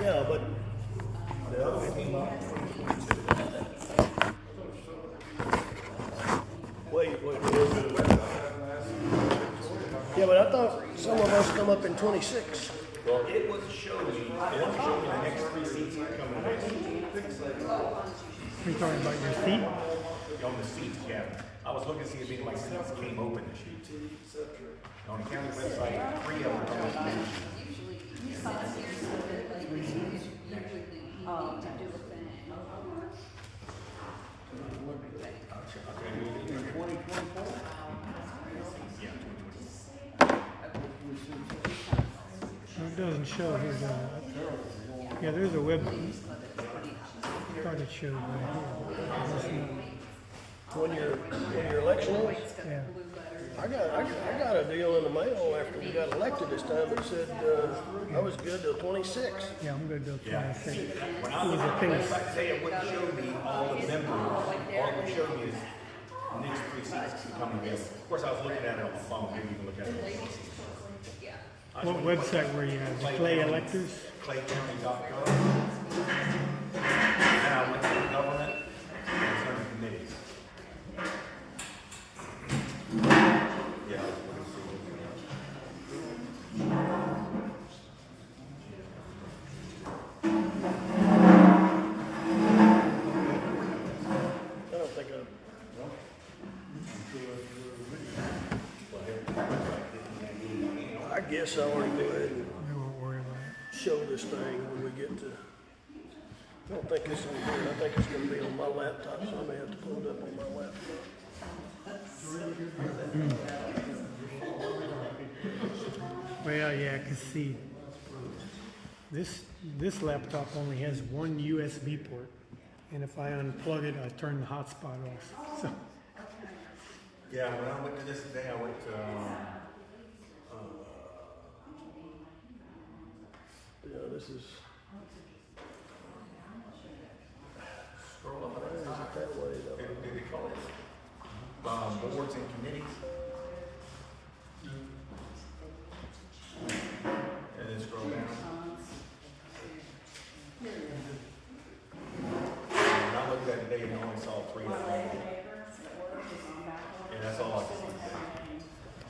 Yeah, but the other one came up. Wait. Yeah, but I thought some of us come up in 26. Well, it was showing me the next 3 seats coming available. You're talking about your seat? On the seats, yeah. I was looking to see if any of my seats came open this year. On the county website, 3 of them come open. It doesn't show here, does it? Yeah, there's a web. I thought it showed right here. When your election is? Yeah. I got a deal in the mail after we got elected this time that said I was good till 26. Yeah, I'm going to do 26. When I was at the website today, it wouldn't show me all the members. All it would show me is the next 3 seats becoming available. Of course, I was looking at it on the phone. Maybe you can look at it. What website were you at? The Clay Electors? claycounty.com. And I went to the government and it's under committees. Yeah, I was looking to see what I don't think I guess I ought to go ahead and We won't worry about it. show this thing when we get to. I don't think it's on here. I think it's going to be on my laptop, so I may have to pull it up on my laptop. Well, yeah, because see, this laptop only has one USB port, and if I unplug it, I turn the hotspot off. So Yeah, when I went to this today, I went to, Yeah, this is. scroll up. Why is it that way though? Did they call it? Boards and committees. And then scroll down. When I looked at it today, I only saw 3 of them. And that's all I could see today.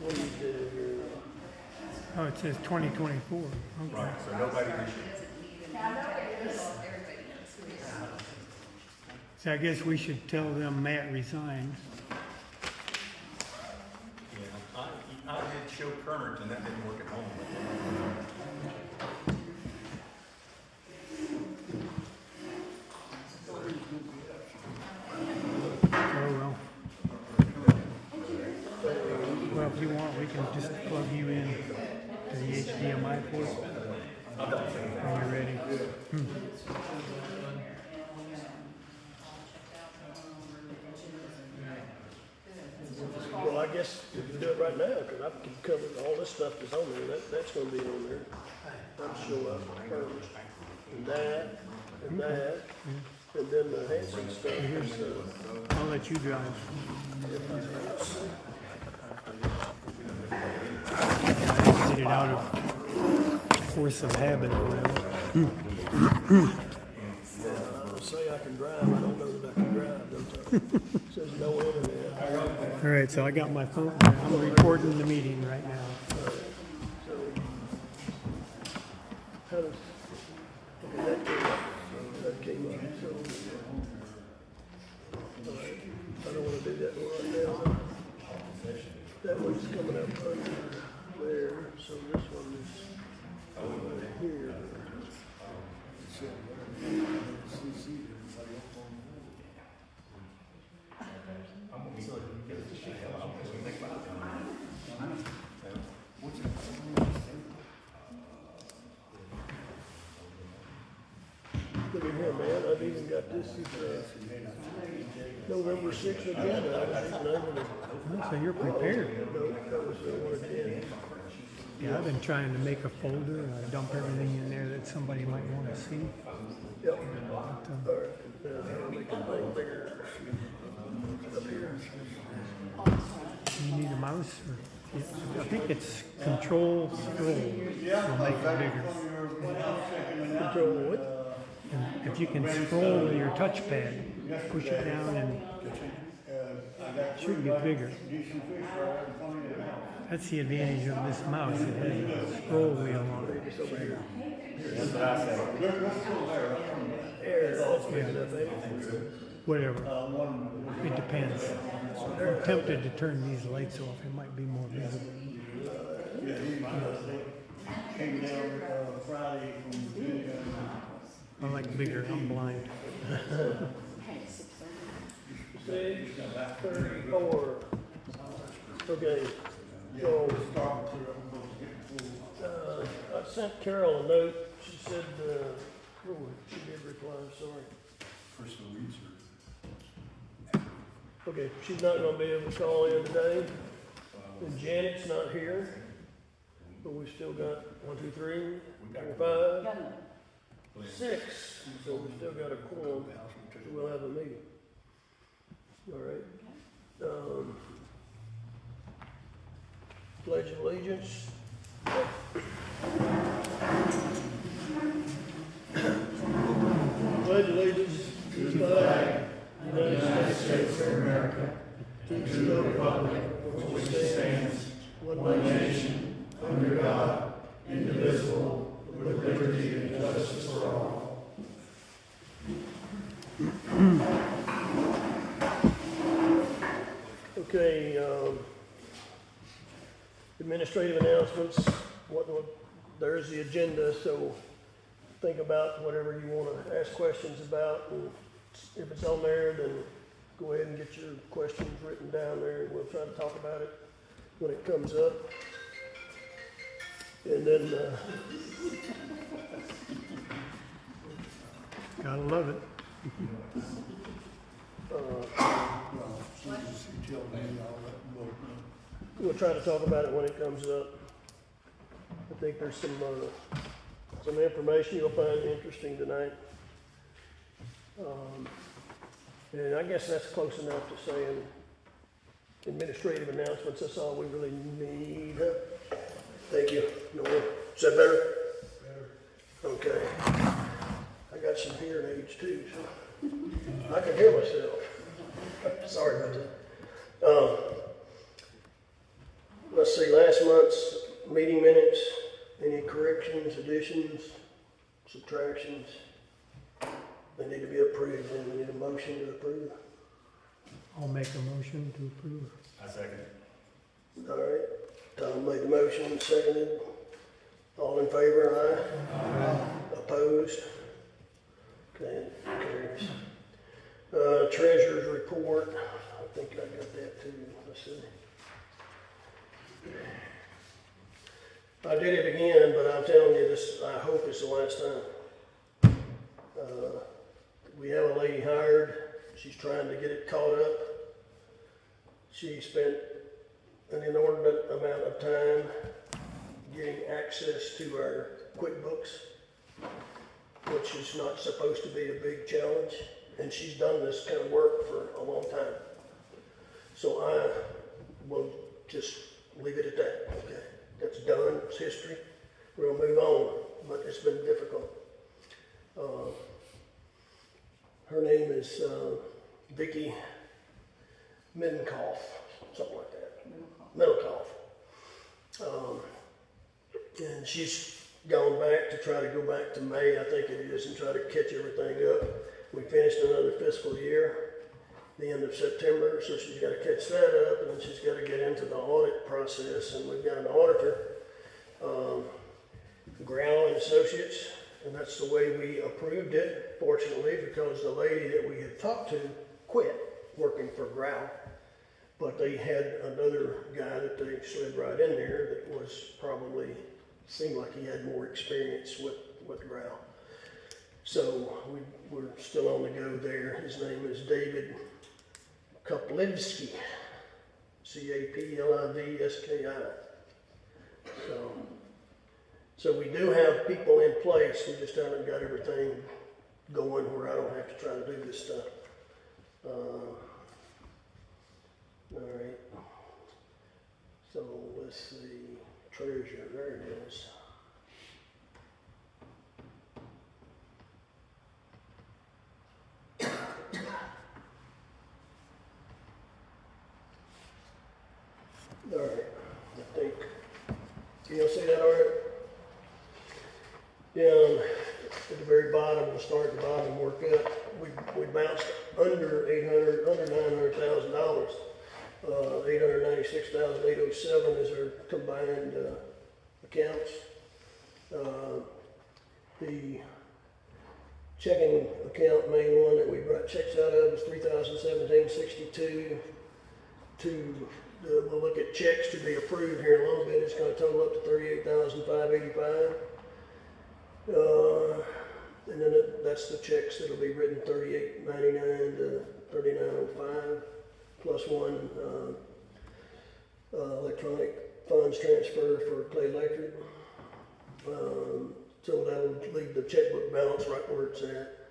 What do you do here? oh, it says 2024. Okay. Right, so nobody this year. So I guess we should tell them Matt resigned. Yeah, I did show Kermit and that didn't work at home. Oh well. Well, if you want, we can just plug you in to the HDMI port when you're ready. Well, I guess we can do it right now because I can cover all this stuff that's on there. That's going to be on there. That'll show up first. And that. And then the Hanson stuff. I'll let you drive. Get it out of force of habit or whatever. I say I can drive. I don't know that I can drive. It says no internet. All right, so I got my phone. I'm recording the meeting right now. So, how does, okay, that came up. That came up. So, all right. I don't want to do that one right now. That one's coming up under there. So this one is over here. Look at here, man. I've even got this as November 6th agenda. I was even able to. Oh, so you're prepared. No, that was one again. Yeah, I've been trying to make a folder and I dump everything in there that somebody might want to see. Yep. All right. Now make the thing bigger. Up here. Do you need a mouse? Or, yeah, I think it's Control Scroll will make it bigger. Control it. And if you can scroll with your touchpad, push it down and it should get bigger. That's the advantage of this mouse. It has a scroll wheel on it. It's over here. That's what I said. There, that's big enough, ain't it? Whatever. It depends. I'm tempted to turn these lights off. It might be more visible. Came down Friday from I like bigger. I'm blind. 6:34. Okay, so, I sent Carol a note. She said, she did reply, sorry. first of the weeks Okay, she's not gonna be able to call in today. And Janet's not here. But we still got 1, 2, 3, 4, 5, 6. So we still got a quorum. So we'll have a meeting. All right. Pledge of Allegiance. Pledge allegiance to the flag of the United States of America, to the republic for which it stands, one nation, under God, indivisible, with liberty and justice for all. Okay, administrative announcements. There's the agenda, so think about whatever you want to ask questions about, and if it's on there, then go ahead and get your questions written down there, and we'll try to talk about it when it comes up. And then, Gotta love it. we'll try to talk about it when it comes up. I think there's some information you'll find interesting tonight. And I guess that's close enough to saying administrative announcements. That's all we really need. Thank you. Noel. Is that better? Better. Okay. I got some hearing aids too, so I can hear myself. Sorry about that. Let's see, last month's meeting minutes, any corrections, additions, subtractions? They need to be approved, and we need a motion to approve. I'll make a motion to approve. I second. All right, Tom made the motion, seconded. All in favor, aye? Opposed? Okay, carries. Treasurer's report, I think I got that too, let's see. I did it again, but I'm telling you this, I hope it's the last time. We have a lady hired, she's trying to get it caught up. She spent an inordinate amount of time getting access to our QuickBooks, which is not supposed to be a big challenge, and she's done this kind of work for a long time. So I will just leave it at that, okay? That's done, it's history. We'll move on, but it's been difficult. Her name is Vicki Minkoff, something like that. Minkoff. And she's gone back to try to go back to May, I think it is, and try to catch everything up. We finished another fiscal year, the end of September, so she's got to catch that up, and then she's got to get into the audit process, and we've got an auditor, Grau and Associates, and that's the way we approved it, fortunately, because the lady that we had talked to quit working for Grau, but they had another guy that they slid right in there that was probably, seemed like he had more experience with Grau. So we're still on the go there. His name is David Kaplivski, Caplivski. So we do have people in place. We just haven't got everything going where I don't have to try to do this stuff. All right. So let's see. Treasure. There it is. down at the very bottom, we'll start at the bottom and work up. We bounced under $900,000. 896,807 is our combined accounts. The checking account, main one that we brought checks out of, is 3,017.62. We'll look at checks to be approved here in a little bit. It's going to total up to 38,585. And then that's the checks that'll be written, 38.99 to 39.05, plus one electronic funds transfer for Clay Electric. So that'll leave the checkbook balance right where it's at.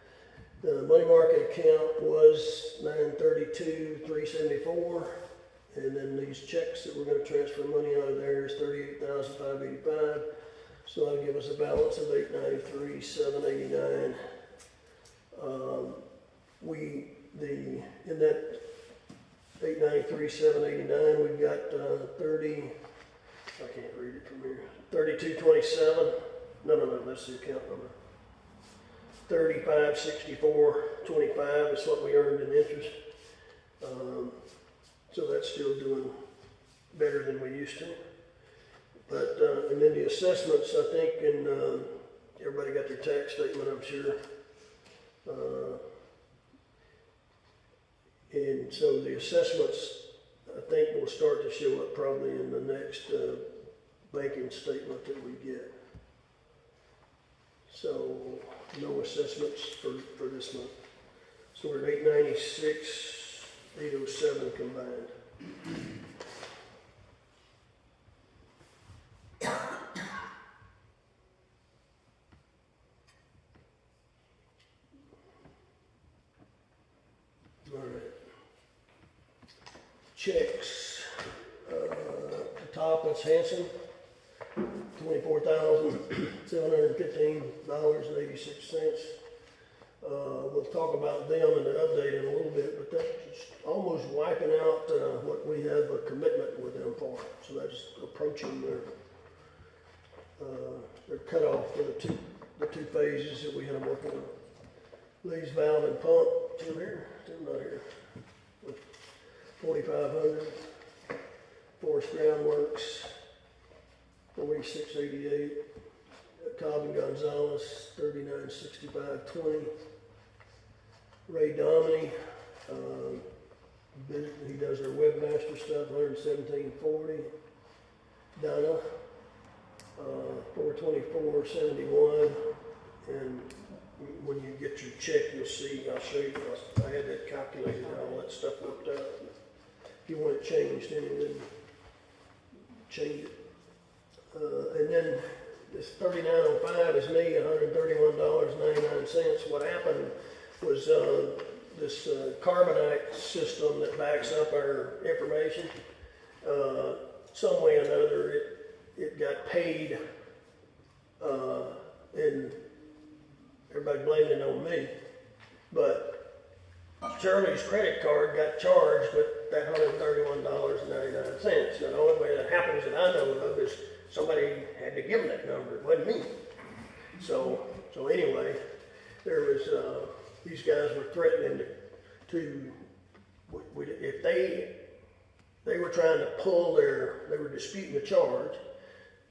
The money market account was 932,374, and then these checks that we're going to transfer money out of there is 38,585. So that'll give us a balance of 893,789. In that 893,789, we've got 30. I can't read it from here. 3227. No, that's the account number. 3564.25 is what we earned in interest. So that's still doing better than we used to. But and then the assessments, I think, and everybody got their tax statement, I'm sure. And so the assessments, I think, will start to show up probably in the next banking statement that we get. So no assessments for this month. So we're at 896,807 combined. All right. Checks. At the top, it's Hanson. $24,715.86. We'll talk about them in the update in a little bit, but that's almost wiping out what we have a commitment with them for. So that's approaching their cutoff for the two phases that we had them working on. Lee's Valve and Pump, still here, still not here. 4,500. Forest Groundworks, 4688. Cobb and Gonzalez, 3965.20. Ray Dominy, he does our webmaster stuff, 117.40. Donna, 424.71. And when you get your check, you'll see, I'll show you, I had that calculated, all that stuff worked out. If you want it changed, then change it. And then this 3905 is me, $131.99. What happened was this carbonite system that backs up our information, some way or another, it got paid, and everybody blamed it on me. But Shirley's credit card got charged with that $131.99. Now, the only way that happens that I know of is somebody had to give them that number. It wasn't me. So anyway, there was these guys were threatening to if they were trying to pull they were disputing the charge,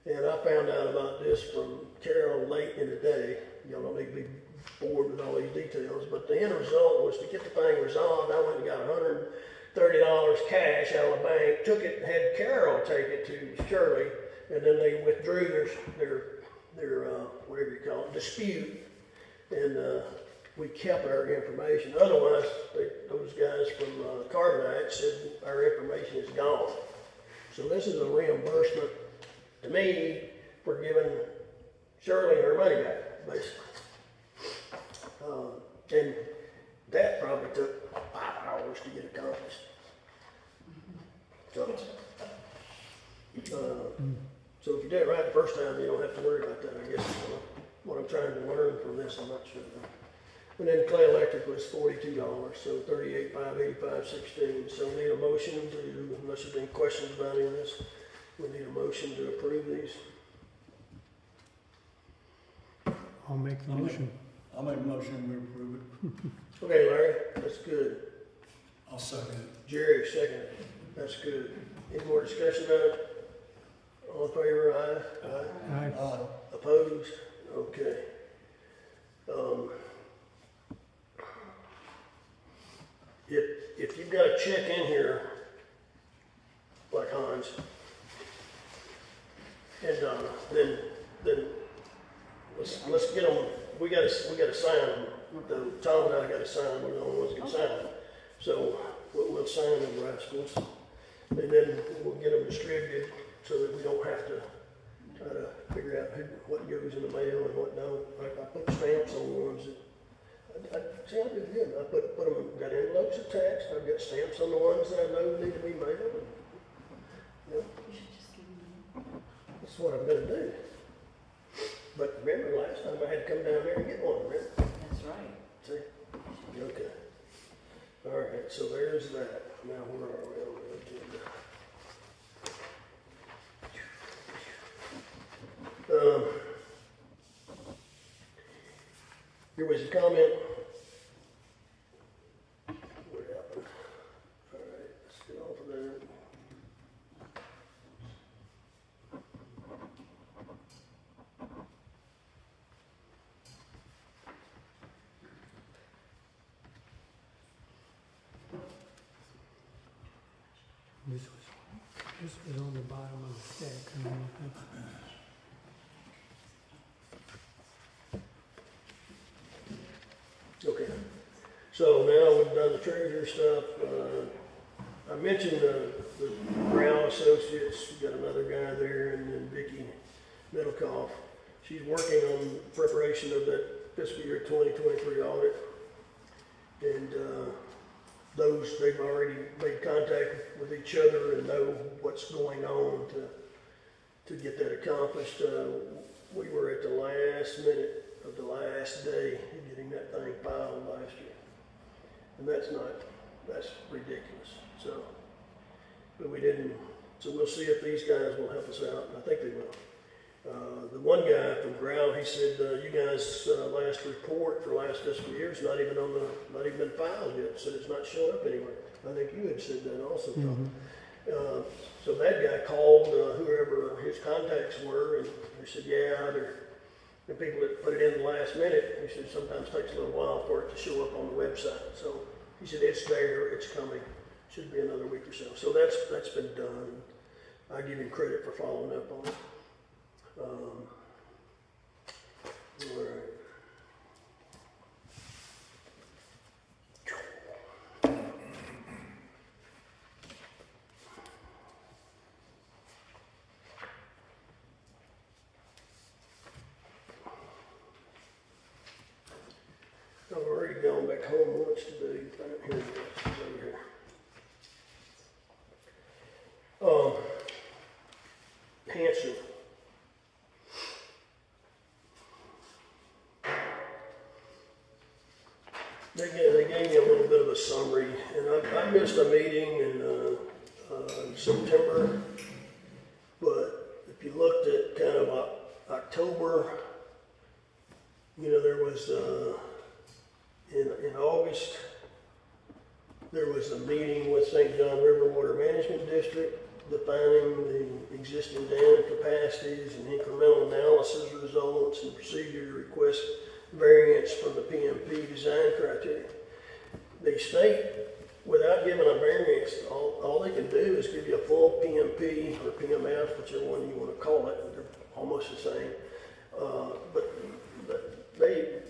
and I found out about this from Carol late in the day. Y'all don't need to be bored with all these details, but the end result was to get the thing resolved. I went and got $130 cash out of the bank, took it, had Carol take it to Shirley, and then they withdrew their whatever you call it, dispute, and we kept our information. Otherwise, those guys from Carbonite said our information is gone. So this is a reimbursement to me for giving Shirley her money back, basically. And that probably took 5 hours to get accomplished. So if you did it right the first time, you don't have to worry about that, I guess. What I'm trying to learn from this, I'm not sure. And then Clay Electric was $42, so $38,585.16. So we need a motion to, unless there's any questions about any of this, we need a motion to approve these. I'll make the motion. I'll make a motion, we approve it. Okay, Larry, that's good. I'll second it. Jerry, second. That's good. Any more discussion on it? All in favor, aye? Aye. Aye. Opposed? Okay. If you've got a check in here, like Hans, and then let's get them. We gotta sign them. Tom and I gotta sign them. We're the only ones that can sign them. So we'll sign them rascals, and then we'll get them distributed so that we don't have to try to figure out what goes in the mail and what don't. Like I put stamps on the ones that. I did good. I put them, got envelopes attached. I've got stamps on the ones that I know need to be mailed. Yep. That's what I'm gonna do. But remember last time I had to come down there and get one, remember? That's right. See? Okay. All right, so there's that. Now where are we on the agenda? There was a comment. What happened? All right, let's get off of that. This was on the bottom of the stack. I don't know if that's- Okay, so now we've done the treasurer stuff. I mentioned the Brown Associates, we got another guy there, and then Vicki Middlecoff. She's working on preparation of that fiscal year 2023 audit. And they've already made contact with each other and know what's going on to get that accomplished. We were at the last minute of the last day of getting that thing filed last year. And that's ridiculous. So, but we didn't, so we'll see if these guys will help us out, and I think they will. The one guy from Growl, he said, you guys' last report for last fiscal year is not even been filed yet, so it's not showing up anywhere. I think you had said that also, Tom. So that guy called whoever his contacts were, and he said, yeah, the people that put it in the last minute, he said sometimes takes a little while for it to show up on the website. So he said it's there, it's coming, should be another week or so. So that's been done. I give him credit for following up on it. All right. I've already gone back home once today. Here it is, it's over here. Hanson. They gave me a little bit of a summary, and I missed a meeting in September, but if you looked at kind of October, you know, there was in August, there was a meeting with St. John River Water Management District defining the existing dam capacities and incremental analysis results and procedure to request variance from the PMP design criteria. The state, without giving a variance, all they can do is give you a full PMP or PMF, whichever one you want to call it. They're almost the same. But they,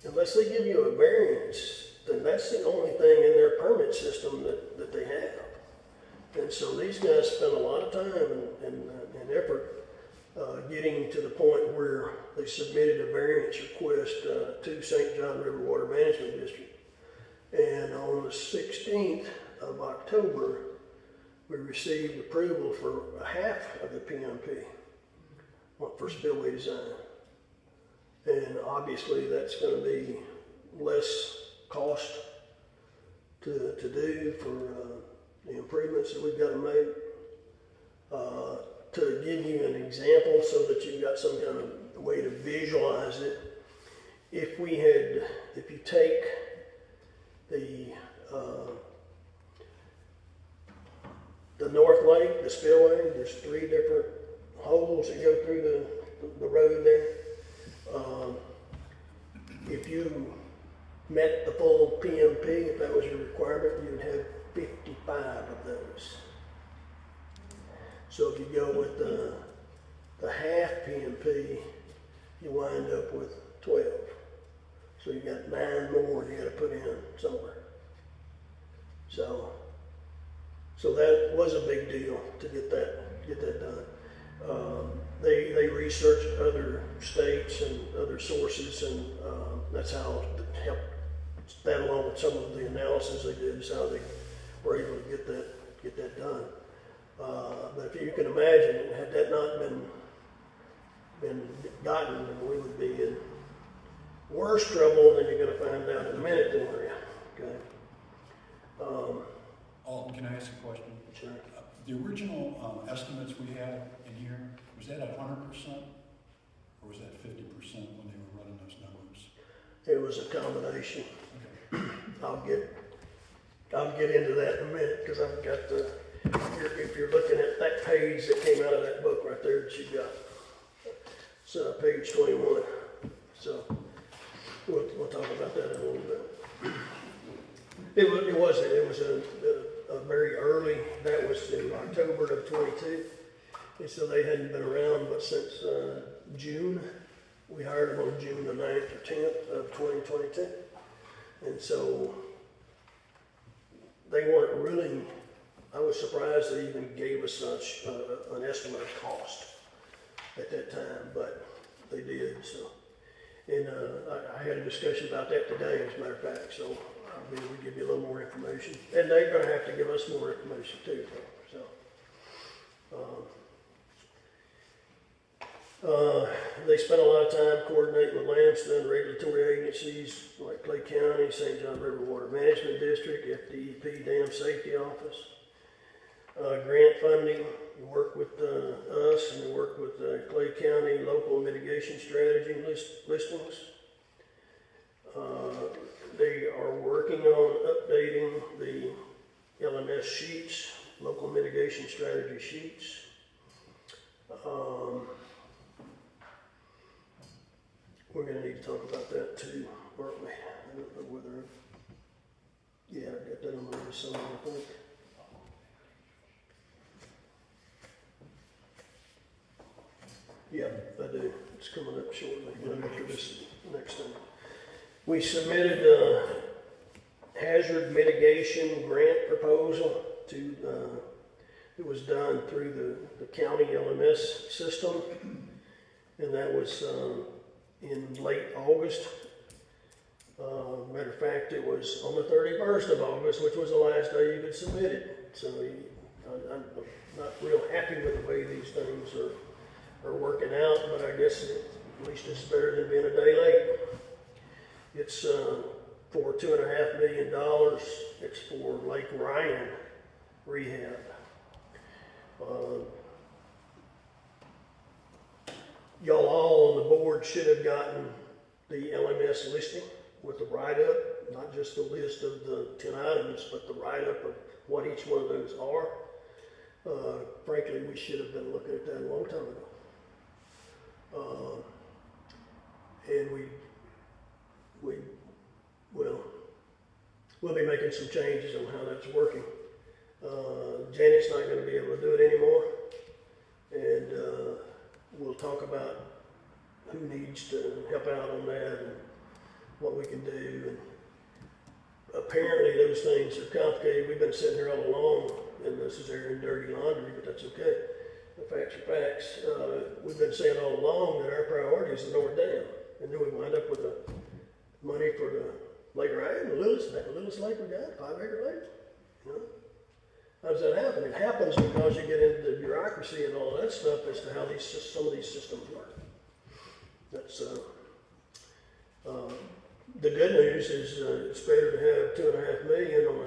unless they give you a variance, then that's the only thing in their permit system that they have. And so these guys spend a lot of time and effort getting to the point where they submitted a variance request to St. John River Water Management District. And on the 16th of October, we received approval for half of the PMP for spillway design. And obviously that's going to be less cost to do for the improvements that we've got to make. To give you an example so that you've got some kind of way to visualize it, if you take the North Lake, the spillway, there's 3 different holes that go through the road there. If you met the full PMP, if that was your requirement, you'd have 55 of those. So if you go with the half PMP, you wind up with 12. So you got 9 more you got to put in somewhere. So that was a big deal to get that done. They researched other states and other sources, and that's how it helped. That, along with some of the analysis they did, is how they were able to get that done. But if you can imagine, had that not been gotten, then we would be in worse trouble than you're going to find out in a minute, then we are. Okay. Alton, can I ask a question? Sure. The original estimates we had in here, was that 100%? Or was that 50% when they were running those numbers? It was a combination. Okay. I'll get into that in a minute, because I've got if you're looking at that page that came out of that book right there that you got, it's page 21. So we'll talk about that in a little bit. It was a very early, that was in October of 22. And so they hadn't been around but since June. We hired them on June the 9th or 10th of 2022. And so they weren't really, I was surprised they even gave us such an estimate of cost at that time, but they did. So, and I had a discussion about that today, as a matter of fact. So I'll be able to give you a little more information, and they're going to have to give us more information too. So. They spent a lot of time coordinating with Lanston, regulatory agencies like Clay County, St. John River Water Management District, FDEP Dam Safety Office. Grant funding, we work with us, and we work with Clay County Local Mitigation Strategy listings. They are working on updating the LMS sheets, Local Mitigation Strategy sheets. We're going to need to talk about that too, aren't we? I don't know whether, yeah, I got that on the list somewhere, I think. Yeah, I do. It's coming up shortly, after this next thing. We submitted a hazard mitigation grant proposal to, it was done through the county LMS system, and that was in late August. Matter of fact, it was on the 31st of August, which was the last day you could submit it. So I'm not real happy with the way these things are working out, but I guess at least it's better than being a day late. It's for $2.5 million. It's for Lake Ryan rehab. Y'all all on the board should have gotten the LMS listing with the write-up, not just the list of the 10 items, but the write-up of what each one of those are. Frankly, we should have been looking at that a long time ago. And we'll be making some changes on how that's working. Janet's not going to be able to do it anymore, and we'll talk about who needs to help out on that and what we can do. And apparently those things are complicated. We've been sitting here all along, and this is airing dirty laundry, but that's okay. The facts are facts. We've been saying all along that our priority is the North Dam, and then we wind up with the money for the Lake Ryan, the littlest lake we got, 5-acre lake. You know? How does that happen? It happens because you get into the bureaucracy and all that stuff as to how some of these systems work. That's the good news is it's better to have $2.5 million on a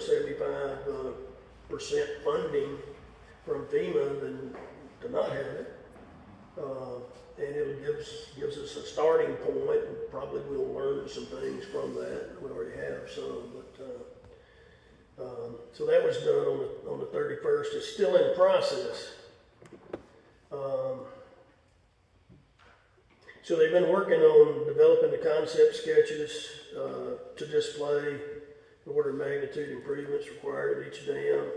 75% funding from FEMA than to not have it. and it'll gives us a starting point, and probably we'll learn some things from that. We already have some, but so that was done on the 31st. It's still in process. So they've been working on developing the concept sketches to display the order of magnitude improvements required at each dam.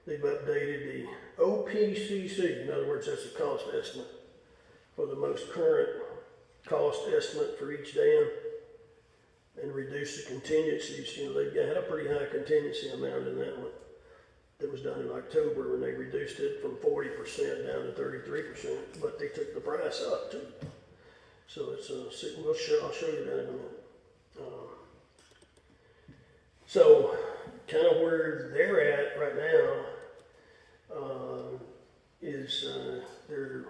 They've updated the OPCC, in other words, that's a cost estimate for the most current cost estimate for each dam, and reduced the contingencies. They've had a pretty high contingency amount in that one. That was done in October, when they reduced it from 40% down to 33%, but they took the price up too. So it's I'll show you that in a minute. So kind of where they're at right now is they're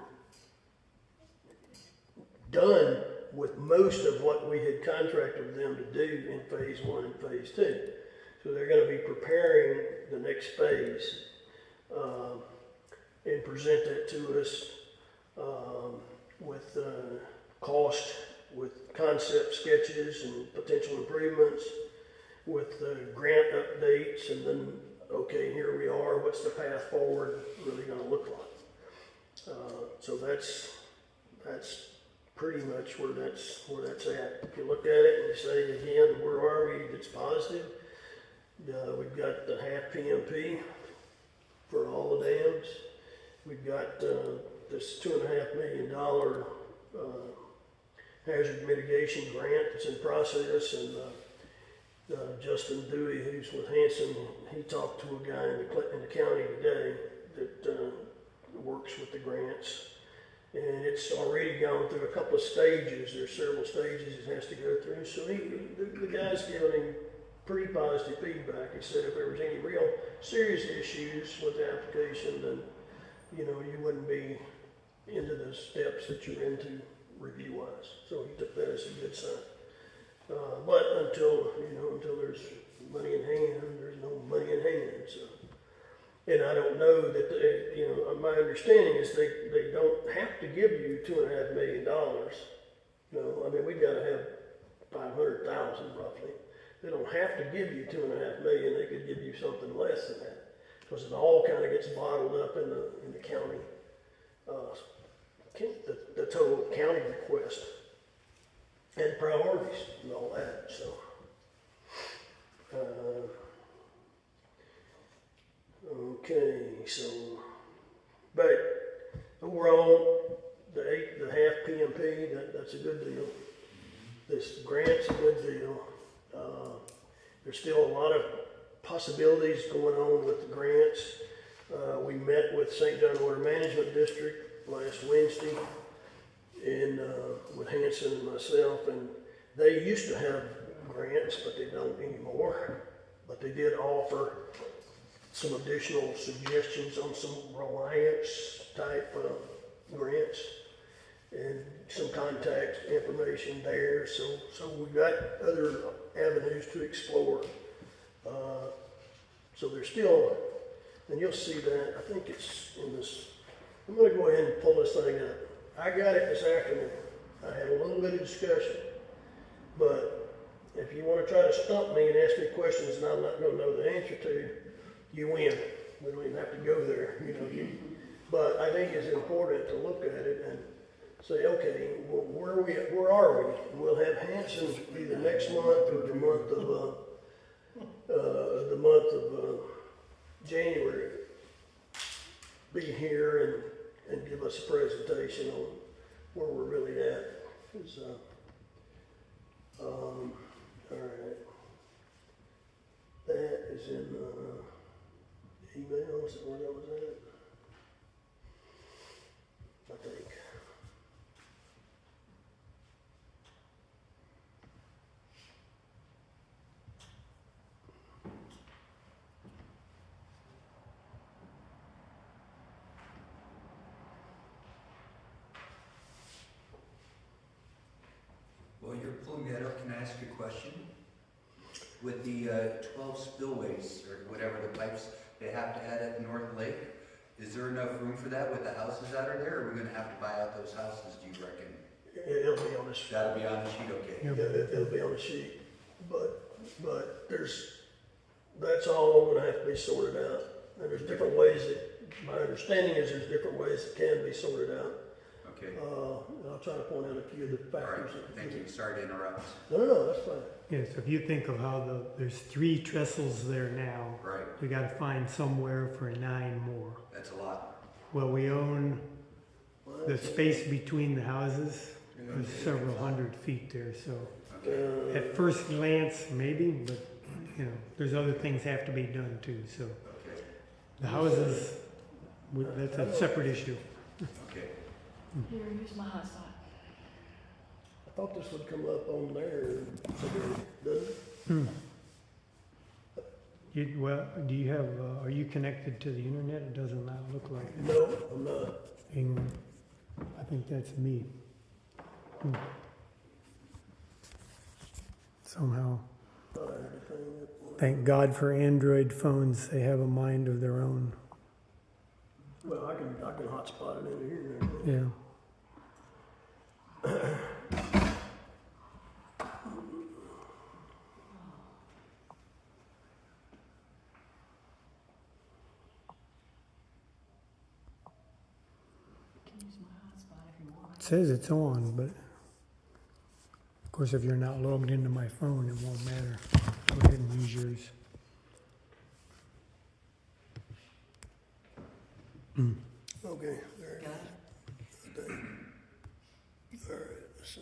done with most of what we had contracted with them to do in phase 1 and phase 2. So they're going to be preparing the next phase and present that to us with cost, with concept sketches and potential improvements, with grant updates, and then, okay, here we are, what's the path forward really going to look like? So that's pretty much where that's at. If you look at it and you say again, where are we? It's positive. We've got the half PMP for all the dams. We've got this $2.5 million hazard mitigation grant that's in process, and Justin Dewey, who's with Hanson, he talked to a guy in the county today that works with the grants, and it's already gone through a couple of stages. There's several stages it has to go through. So the guy's giving him pretty positive feedback. He said if there was any real serious issues with the application, then you wouldn't be into the steps that you're into review-wise. So he took that as a good sign. But until there's money in hand, there's no money in hand. So, and I don't know that my understanding is they don't have to give you $2.5 million. I mean, we've got to have 500,000 roughly. They don't have to give you $2.5 million. They could give you something less than that, because it all kind of gets bottled up in the county, the total county request and priorities and all that. So, okay. So, but overall, the half PMP, that's a good deal. This grant's a good deal. There's still a lot of possibilities going on with the grants. We met with St. John Water Management District last Wednesday, and with Hanson and myself, and they used to have grants, but they don't anymore. But they did offer some additional suggestions on some reliance type grants and some contact information there. So we've got other avenues to explore. So there's still, and you'll see that, I think it's in this, I'm going to go ahead and pull this thing up. I got it this afternoon. I had a little bit of discussion, but if you want to try to stump me and ask me questions and I'm not going to know the answer to, you win. We don't even have to go there, But I think it's important to look at it and say, okay, well, where are we? We'll have Hanson either next month or the month of January be here and give us a presentation on where we're really at. All right. That is in email. Is that where that was at? I think. While you're pulling that up, can I ask you a question? With the 12 spillways, or whatever the pipes they have to add at North Lake, Is there enough room for that with the houses that are there, or are we gonna have to buy out those houses, do you reckon? It'll be on this, That'll be on the sheet, okay? it'll be on the sheet, but that's all gonna have to be sorted out. And there's different ways my understanding is there's different ways it can be sorted out. Okay, And I'll try to point out a few of the all right, factors. thank you, sorry to interrupt. No, that's fine. Yeah, so if you think of how there's 3 trestles there now, Right, we gotta find somewhere for 9 more. that's a lot. Well, we own the space between the houses, there's several hundred feet there, so Okay, at first glance, maybe, but, you know, there's other things have to be done too, so. okay, The houses, that's a separate issue. okay. Here, here's my hotspot. I thought this would come up on there, doesn't it? Well, do you have, are you connected to the internet? It doesn't not look like it. No, I'm not. Hang on. I think that's me. Somehow. Thought I heard a thing that- Thank God for Android phones. They have a mind of their own. Well, I can hotspot it in here. Yeah. You can use my hotspot if you want. It says it's on, but of course, if you're not logged into my phone, it won't matter. Go ahead and use yours. Okay, there. Got it? All right, let's see.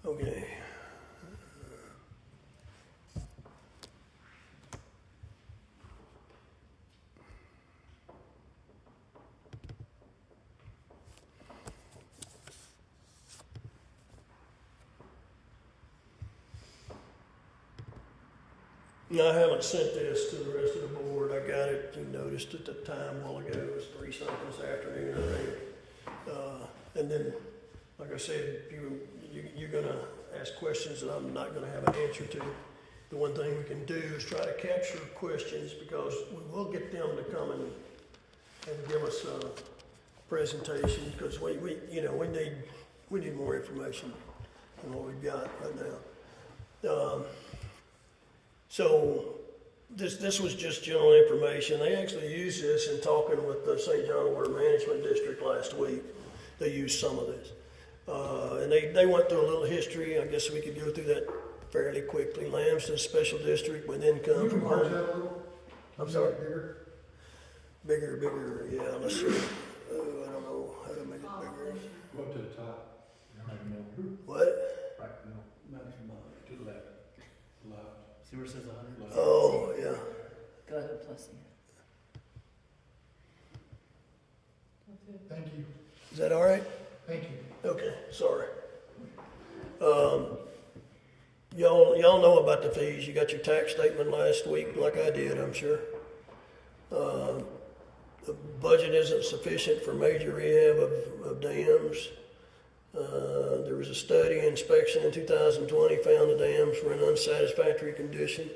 Okay. No, I haven't sent this to the rest of the board. I got it, you noticed at the time a while ago, it was 3-something this afternoon, I think. And then, like I said, you're gonna ask questions that I'm not gonna have an answer to. The one thing we can do is try to capture questions, because we will get them to come and give us a presentation, because we need more information than what we've got right now. So this was just general information. They actually used this in talking with the St. John Water Management District last week. They used some of this. And they went through a little history. I guess we could go through that fairly quickly. Lambston Special District would then come from home. I'm sorry? Bigger, yeah, let's see. I don't know how to make it bigger. Go up to the top. What? Right, no. To the left. Left. See where it says 100? Oh, yeah. Go ahead, plus here. Thank you. Is that all right? Thank you. Okay, sorry. Y'all know about the fees. You got your tax statement last week, like I did, I'm sure. The budget isn't sufficient for major rehab of dams. There was a study inspection in 2020 found the dams were in unsatisfactory condition.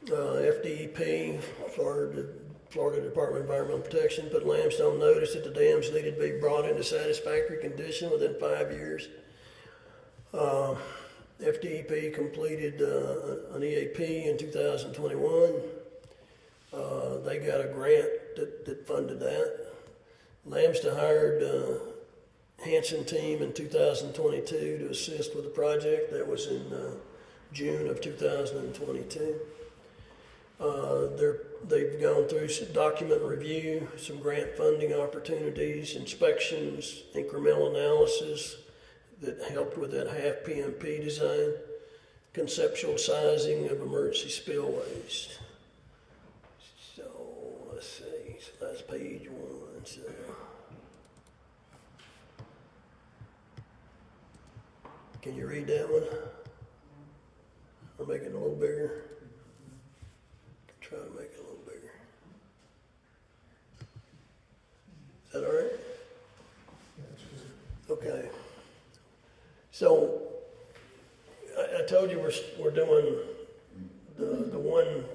FDEP, Florida Department of Environmental Protection, put Lambstone notice that the dams needed to be brought into satisfactory condition within 5 years. FDEP completed an EAP in 2021. They got a grant that funded that. Lambston hired Hanson team in 2022 to assist with the project. That was in June of 2022. They've gone through some document review, some grant funding opportunities, inspections, incremental analysis that helped with that half PMP design, conceptual sizing of emergency spillways. So let's see, so that's page 1. So Can you read that one? I'll make it a little bigger. Try to make it a little bigger. Is that all right? Okay. So, I told you we're doing the one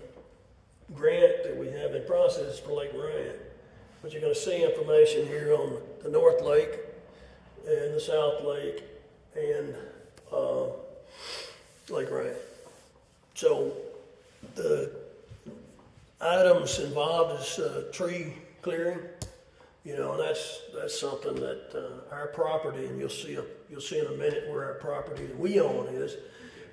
grant that we have in process for Lake Ryan. But you're gonna see information here on the North Lake and the South Lake and Lake Ryan. So the items involved is tree clearing, and that's something that our property, and you'll see in a minute where our property that we own is.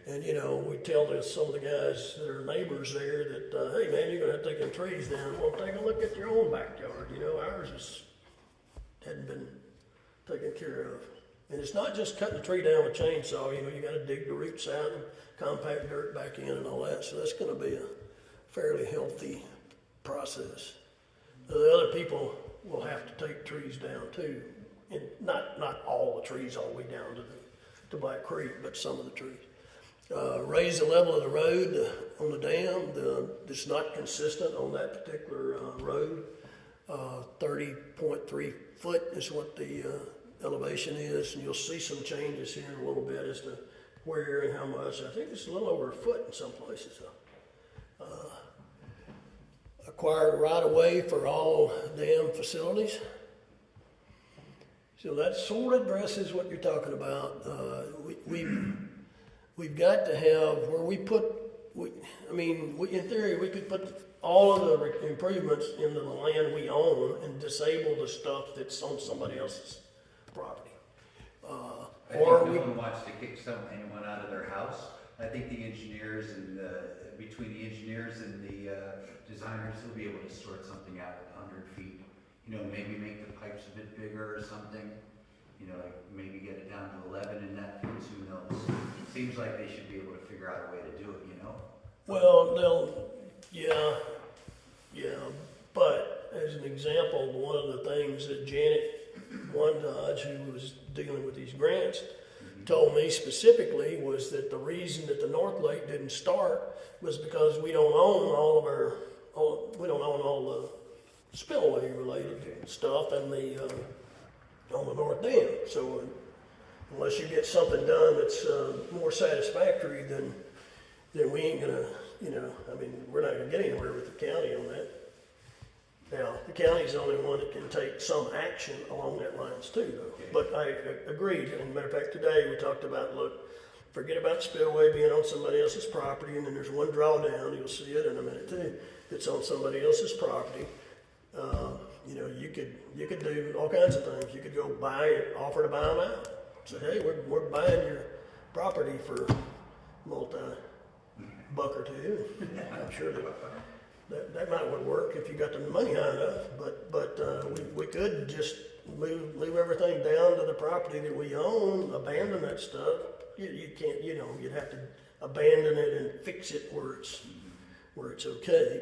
And we tell some of the guys that are neighbors there that, hey man, you're gonna have to take them trees down. Well, take a look at your own backyard. Ours hadn't been taken care of. And it's not just cutting the tree down with a chainsaw. You got to dig the roots out and compact dirt back in and all that. So that's going to be a fairly healthy process. The other people will have to take trees down too, and not all the trees all the way down to Black Creek, but some of the trees. Raise the level of the road on the dam. It's not consistent on that particular road. 30.3 foot is what the elevation is, and you'll see some changes here in a little bit as to where and how much. I think it's a little over a foot in some places. Acquired right of way for all dam facilities. So that sort of addresses what you're talking about. We've got to have where in theory, we could put all of the improvements into the land we own and disable the stuff that's on somebody else's property. I think no one wants to kick anyone out of their house. I think the engineers and between the engineers and the designers will be able to sort something out at 100 feet. Maybe make the pipes a bit bigger or something. Maybe get it down to 11 in that case, who knows? It seems like they should be able to figure out a way to do it, Well, yeah, but as an example, one of the things that Janet One Dodge, who was dealing with these grants, told me specifically was that the reason that the North Lake didn't start was because we don't own all the spillway related stuff and on the North Dam. So unless you get something done that's more satisfactory, then we ain't gonna, we're not gonna get anywhere with the county on that. Now, the county's the only one that can take some action along that lines too, though. Okay. But I agreed. And matter of fact, today we talked about, look, forget about spillway being on somebody else's property, and then there's one drawdown, you'll see it in a minute too, that's on somebody else's property. You could do all kinds of things. You could go buy it, offer to buy them out. Say, hey, we're buying your property for multi-buck or two. I'm sure that might work if you got the money high enough. But we could just leave everything down to the property that we own, abandon that stuff. You can't, you'd have to abandon it and fix it where it's okay.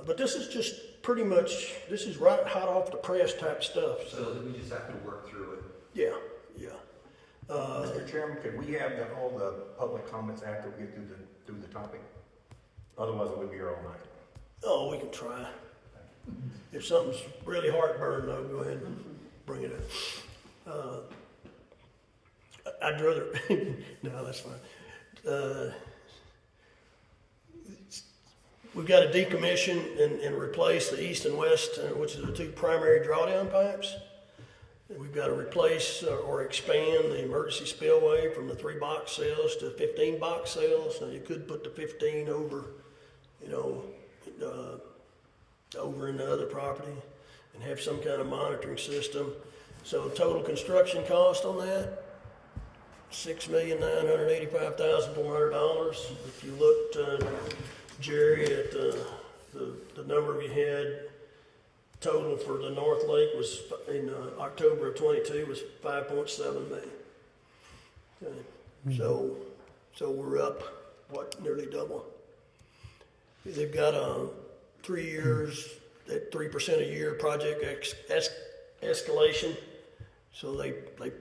But this is just pretty much, this is right hot off the press type stuff. So we just have to work through it. Yeah. Mr. Chairman, could we have all the public comments after we get through the topic? Otherwise, we'll be here all night. Oh, we can try. If something's really heartburn, though, go ahead and bring it up. I'd rather, no, that's fine. We've got to decommission and replace the east and west, which are the two primary drawdown pipes. And we've got to replace or expand the emergency spillway from the 3 box cells to 15 box cells. Now you could put the 15 over, over in the other property and have some kind of monitoring system. So total construction cost on that, $6,985,400. If you looked, Jerry, at the number we had total for the North Lake was in October of 22 was 5.7 million. Okay. So we're up, nearly double. They've got 3 years at 3% a year project escalation. So they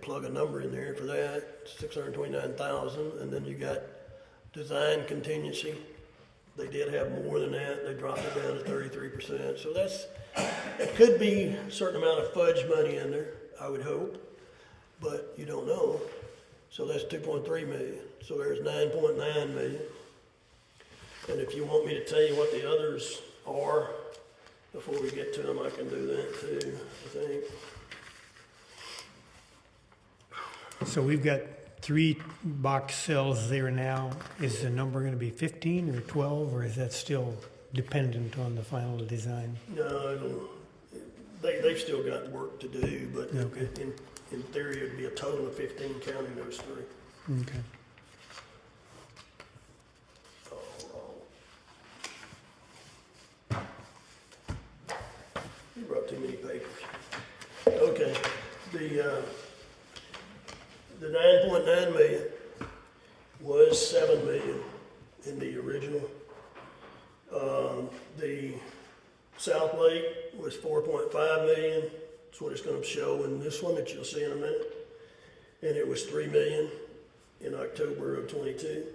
plug a number in there for that, 629,000, and then you got design contingency. They did have more than that. They dropped it down to 33%. So it could be a certain amount of fudge money in there, I would hope, but you don't know. So that's 2.3 million. So there's 9.9 million. And if you want me to tell you what the others are before we get to them, I can do that too, I think. So we've got 3 box cells there now. Is the number going to be 15 or 12, or is that still dependent on the final design? No, they've still got work to do, but Okay. in theory, it'd be a total of 15 counting those 3. Okay. You brought too many papers. Okay, the 9.9 million was 7 million in the original. The South Lake was 4.5 million. That's what it's going to show in this one that you'll see in a minute. And it was 3 million in October of 22.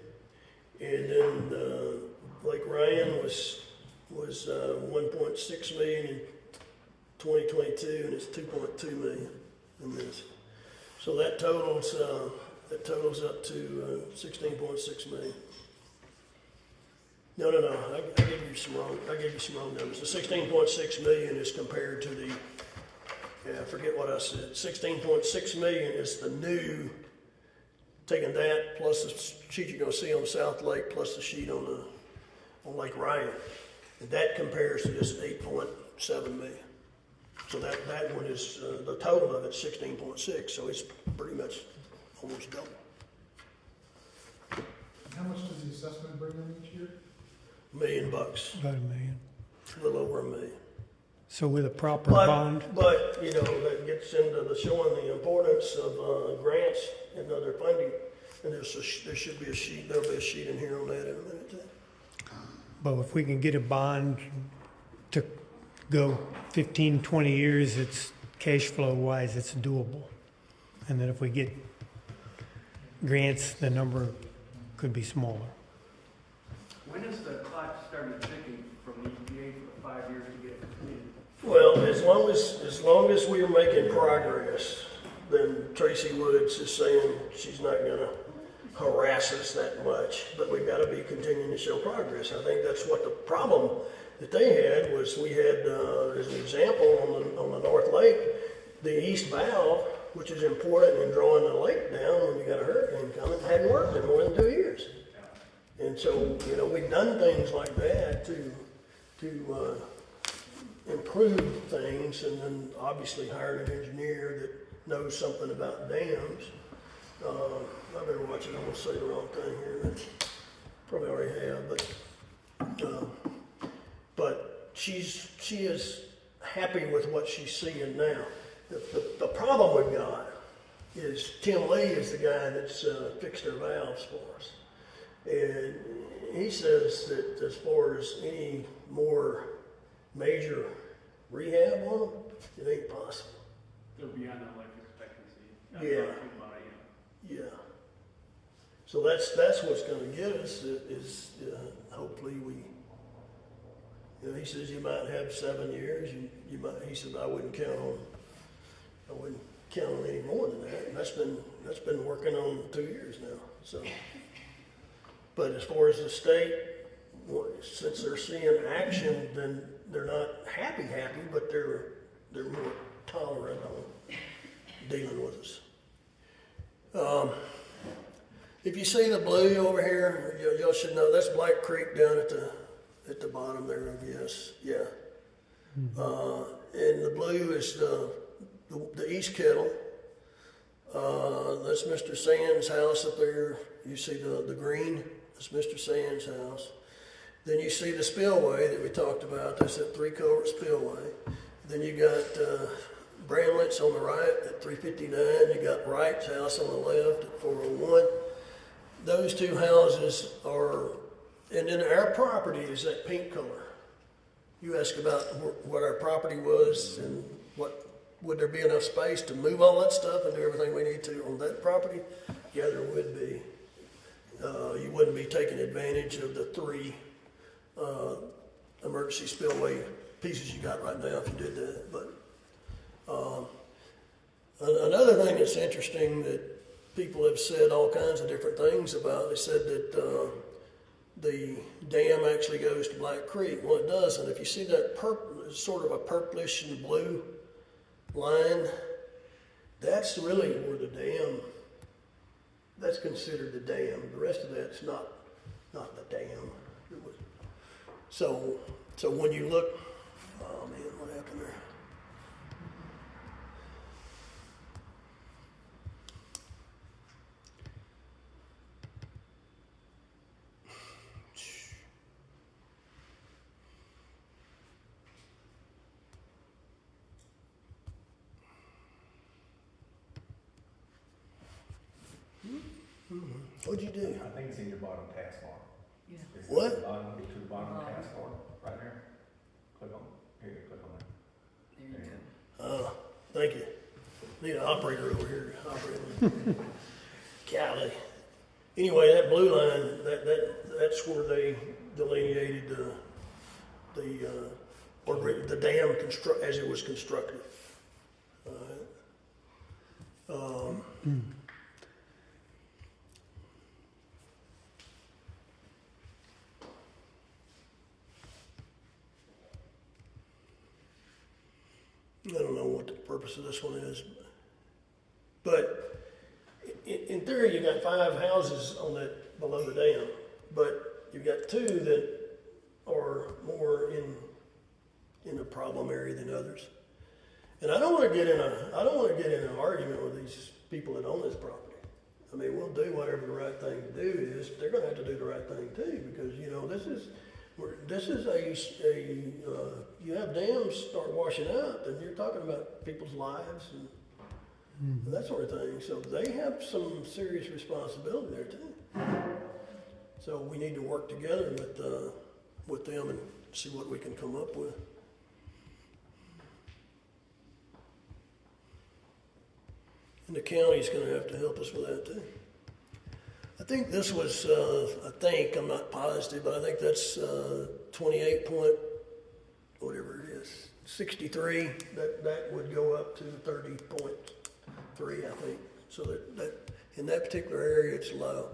And then Lake Ryan was 1.6 million in 2022, and it's 2.2 million in this. So that totals up to 16.6 million. No, I gave you some wrong numbers. The 16.6 million is compared to the, I forget what I said. 16.6 million is the new, taking that plus the sheet you're going to see on South Lake plus the sheet on Lake Ryan. And that compares to this 8.7 million. So that one is, the total of it's 16.6, so it's pretty much almost double. How much does the assessment bring in each year? $1 million, About $1 million. a little over $1 million. So with a proper bond, But, you know, that gets into the showing the importance of grants and other funding. And there should be a sheet, there'll be a sheet in here on that in a minute too. but if we can get a bond to go 15, 20 years, it's cash flow wise, it's doable. And then if we get grants, the number could be smaller. When is the clock starting ticking from the EPA for the 5 years to get it completed? Well, as long as we're making progress, then Tracy Woods is saying she's not gonna harass us that much, but we've gotta be continuing to show progress. I think that's what the problem that they had was we had, as an example, on the North Lake, the east valve, which is important in drawing the lake down when you got a hurricane coming, hadn't worked in more than 2 years. And so, you know, we've done things like that to improve things, and then obviously hired an engineer that knows something about dams. I better watch it, I won't say the wrong thing here. Probably already have, but she is happy with what she's seeing now. The problem we've got is Tim Lee is the guy that's fixed our valves for us. And he says that as far as any more major rehab on them, it ain't possible. They're beyond that life expectancy. Yeah. Yeah. So that's what's going to get us is hopefully we. You know, he says you might have 7 years. You might. He said I wouldn't count on any more than that. And that's been working on 2 years now. So. But as far as the state, since they're seeing action, then they're not happy, but they're more tolerant on dealing with us. If you see the blue over here, y'all should know that's Black Creek down at the bottom there, I guess. Yeah. And the blue is the East Kettle. That's Mr. Sands' house up there. You see the green. That's Mr. Sands' house. Then you see the spillway that we talked about. That's that 3-culvert spillway. Then you got Bramlett's on the right at 359. You got Wright's house on the left at 401. Those two houses are, and then our property is that pink color. You asked about what our property was and what would there be enough space to move all that stuff and do everything we need to on that property? Yeah, there would be. You wouldn't be taking advantage of the three emergency spillway pieces you got right now if you did that. But another thing that's interesting that people have said all kinds of different things about, they said that the dam actually goes to Black Creek. Well, it doesn't. If you see that sort of a purplish and blue line, that's really where the dam, that's considered the dam. The rest of that's not the dam. So when you look, oh man, what happened there? What'd you do? I think it's in your bottom taskbar. Yeah. It's What? To the bottom taskbar, right there. Click on, here, click on that. There you go. Thank you. Need an operator over here. Operator. Golly. Anyway, that blue line, that's where they delineated the dam as it was constructed. I don't know what the purpose of this one is, but in theory, you got 5 houses on that below the dam, but you've got 2 that are more in a problem area than others. And I don't want to get in an argument with these people that own this property. I mean, we'll do whatever the right thing to do is. They're going to have to do the right thing too, because this is you have dams start washing out, and you're talking about people's lives and that sort of thing. So they have some serious responsibility there too. So we need to work together with them and see what we can come up with. And the county's going to have to help us with that too. I think this was, I'm not positive, but I think that's 28 point, whatever it is, 63. That would go up to 30.3, I think. So that in that particular area, it's low.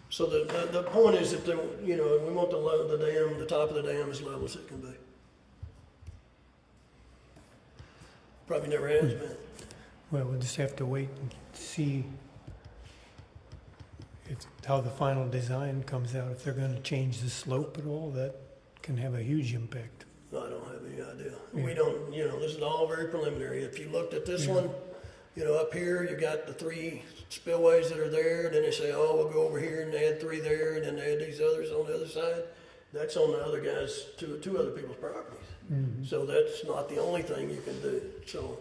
So the point is that we want the top of the dam as level as it can be. Probably never has been. Well, we'll just have to wait and see how the final design comes out. If they're going to change the slope at all, that can have a huge impact. I don't have any idea. Yeah. We don't, this is all very preliminary. If you looked at this one, up here, you got the 3 spillways that are there, and then they say, oh, we'll go over here and add 3 there, and then add these others on the other side. That's on the other guys, two other people's properties. Mm-hmm. So that's not the only thing you can do. So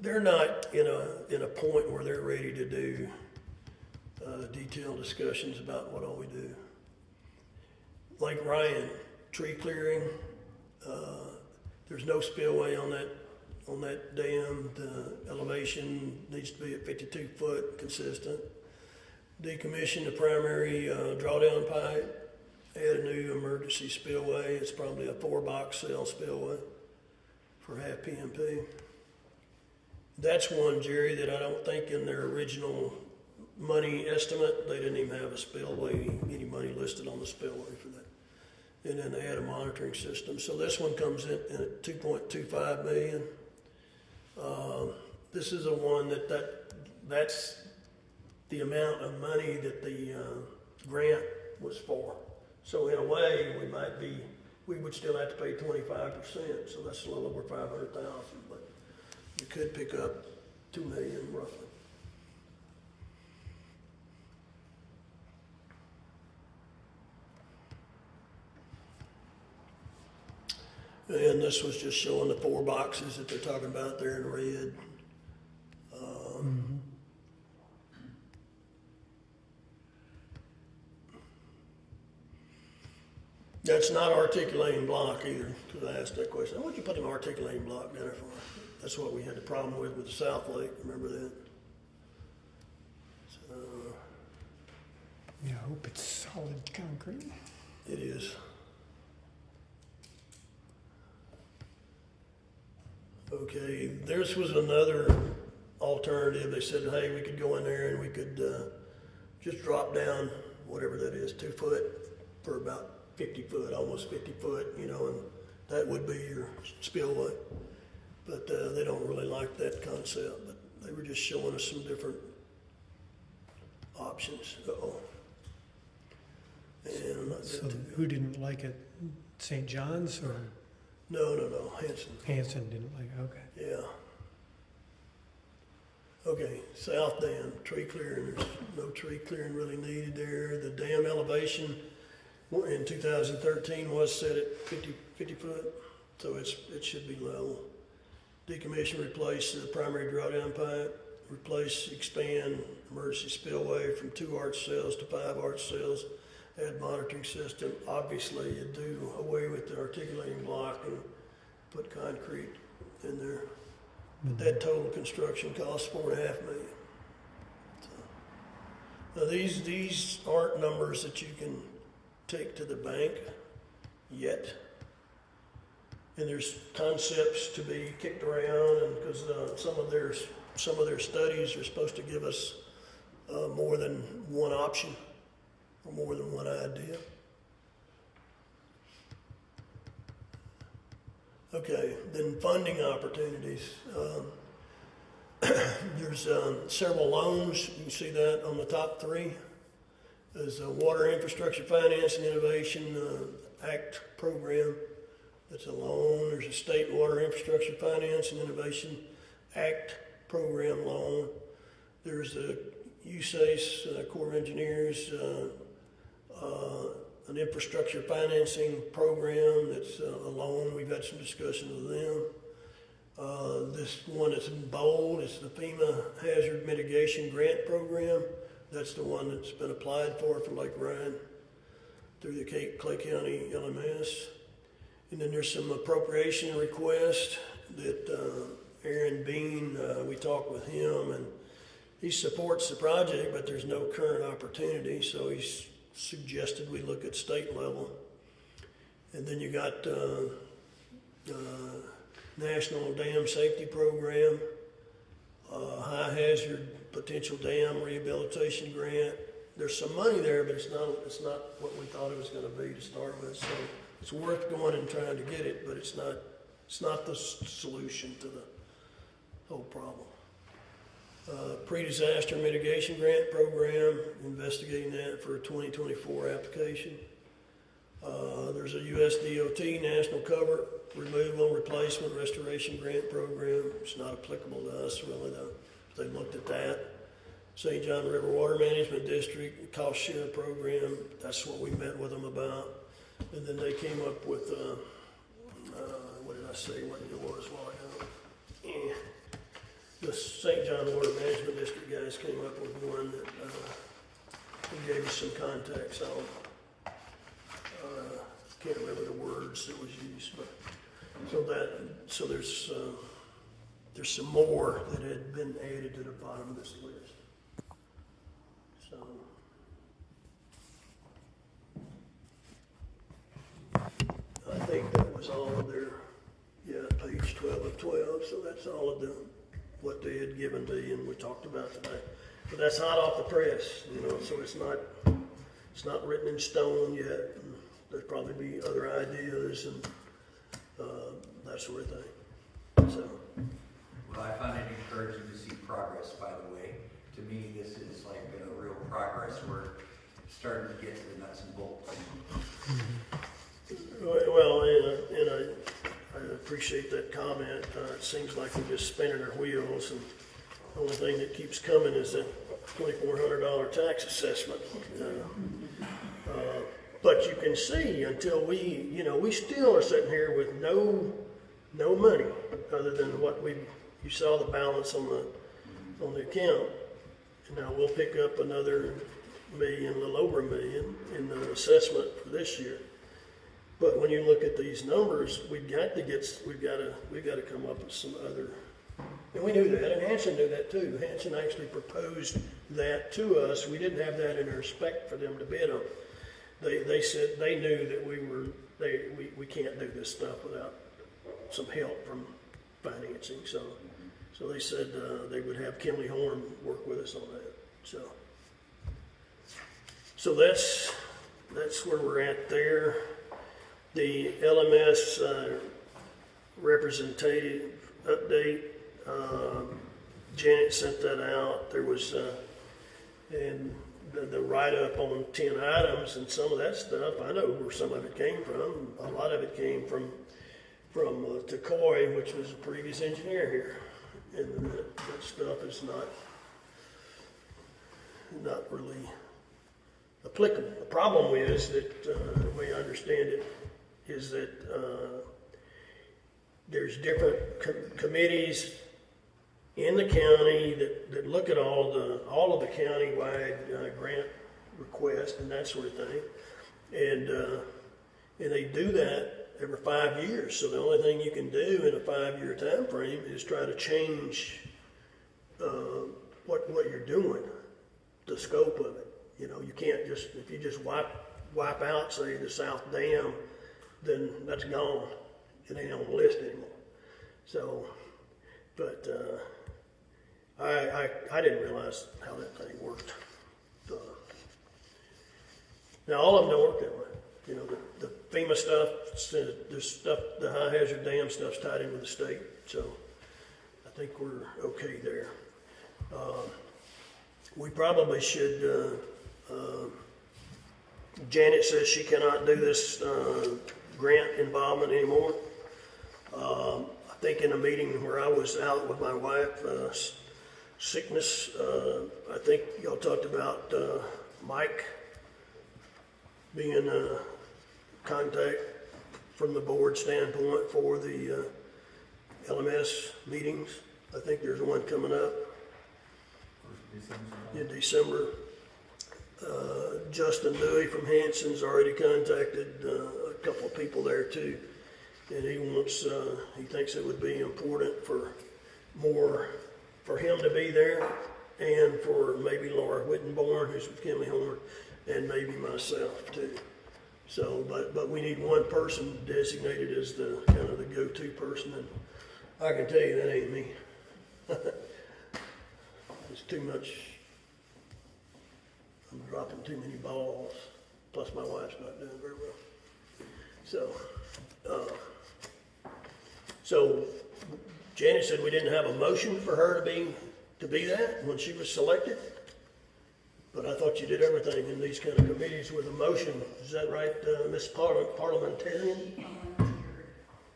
they're not in a point where they're ready to do detailed discussions about what all we do. Lake Ryan, tree clearing, there's no spillway on that dam. The elevation needs to be at 52 foot consistent. Decommission the primary drawdown pipe, add a new emergency spillway. It's probably a 4-box cell spillway for half PMP. That's one, Jerry, that I don't think in their original money estimate, they didn't even have a spillway, any money listed on the spillway for that. And then they had a monitoring system. So this one comes in at $2.25 million. This is the one that's the amount of money that the grant was for. So in a way, we would still have to pay 25%. So that's a little over 500,000, but you could pick up $2 million roughly. And this was just showing the 4 boxes that they're talking about there in red. That's not articulating block either, because I asked that question. What'd you put an articulating block down there for? That's what we had the problem with the South Lake, remember that? So, Yeah, I hope it's solid concrete. it is. Okay, theirs was another alternative. They said, hey, we could go in there and we could just drop down, whatever that is, 2 foot for about 50 foot, almost 50 foot, you know, and that would be your spillway. But they don't really like that concept, but they were just showing us some different options. Uh-oh. And I'm not So who didn't like it? St. John's or no, Hanson. Hanson didn't like it? Okay. Yeah. Okay, south dam, tree clearing, there's no tree clearing really needed there. The dam elevation in 2013 was set at 50 foot, so it should be level. Decommission, replace the primary drawdown pipe, replace, expand emergency spillway from 2 arch cells to 5 arch cells, add monitoring system. Obviously, you do away with the articulating block and put concrete in there. But that total construction costs $4.5 million. So, now these aren't numbers that you can take to the bank yet. And there's concepts to be kicked around, and because some of their studies are supposed to give us more than one option or more than one idea. Okay, then funding opportunities. There's several loans. You can see that on the top 3. There's a Water Infrastructure Finance and Innovation Act program. That's a loan. There's a State Water Infrastructure Finance and Innovation Act program loan. There's a USACE, Corps of Engineers, an infrastructure financing program that's a loan. We've had some discussion with them. This one that's in bold is the FEMA Hazard Mitigation Grant Program. That's the one that's been applied for Lake Ryan through the Clay County LMS. And then there's some appropriation requests that Aaron Bean, we talked with him, and he supports the project, but there's no current opportunity, so he's suggested we look at state level. And then you got National Dam Safety Program, High Hazard Potential Dam Rehabilitation Grant. There's some money there, but it's not what we thought it was going to be to start with. So it's worth going and trying to get it, but it's not the solution to the whole problem. Pre-disaster mitigation grant program, investigating that for a 2024 application. There's a USDOT National Cover Removal, Replacement, Restoration Grant Program. It's not applicable to us really though. They looked at that. St. John River Water Management District Cost Share Program. That's what we met with them about. And then they came up with, what did I say what it was while ago? Yeah. The St. John Water Management District guys came up with one that gave us some context on. Can't remember the words that was used, but so there's some more that had been added to the bottom of this list. So I think that was all of their, page 12 of 12. So that's all of them. What they had given to you and we talked about today. But that's hot off the press, so it's not written in stone yet. And there'll probably be other ideas and that sort of thing. So. Well, I find it encouraging to see progress, by the way. To me, this is like a real progress. We're starting to get to the nuts and bolts. Well, and I appreciate that comment. It seems like we're just spinning our wheels, and the only thing that keeps coming is that $2,400 tax assessment. But you can see until we still are sitting here with no money other than what you saw the balance on the account. And now we'll pick up another $1 million, a little over $1 million in the assessment for this year. But when you look at these numbers, we've got to come up with some other, and we knew that, and Hanson knew that too. Hanson actually proposed that to us. We didn't have that in our spec for them to bid on. They said they knew that we can't do this stuff without some help from financing. So they said they would have Kimley Horn work with us on that. So that's where we're at there. The LMS representative update, Janet sent that out. There was and the write-up on 10 items, and some of that stuff, I know where some of it came from. A lot of it came from Tacoy, which was a previous engineer here. And that stuff is not really applicable. The problem is that, the way I understand it, is that there's different committees in the county that look at all of the county-wide grant requests and that sort of thing, and they do that every 5 years. So the only thing you can do in a 5-year time frame is try to change what you're doing, the scope of it. You know, you can't just, if you just wipe out, say, the South Dam, then that's gone. It ain't on the list anymore. So, but I didn't realize how that thing worked. Now all of them don't work that way. You know, the FEMA stuff, the high hazard dam stuff's tied in with the state. So I think we're okay there. We probably should, Janet says she cannot do this grant involvement anymore. I think in a meeting where I was out with my wife, sickness, I think y'all talked about Mike being a contact from the board standpoint for the LMS meetings. I think there's one coming up in December. Justin Dewey from Hanson's already contacted a couple of people there too, and he thinks it would be important for him to be there, and for maybe Laura Wittenborn, who's with Kimley Horn, and maybe myself too. So, but we need one person designated as the kind of the go-to person, and I can tell you that ain't me. It's too much. I'm dropping too many balls. Plus, my wife's not doing very well. So Janet said we didn't have a motion for her to be that when she was selected. But I thought you did everything in these kind of committees with a motion. Is that right, Miss Parliamentarian?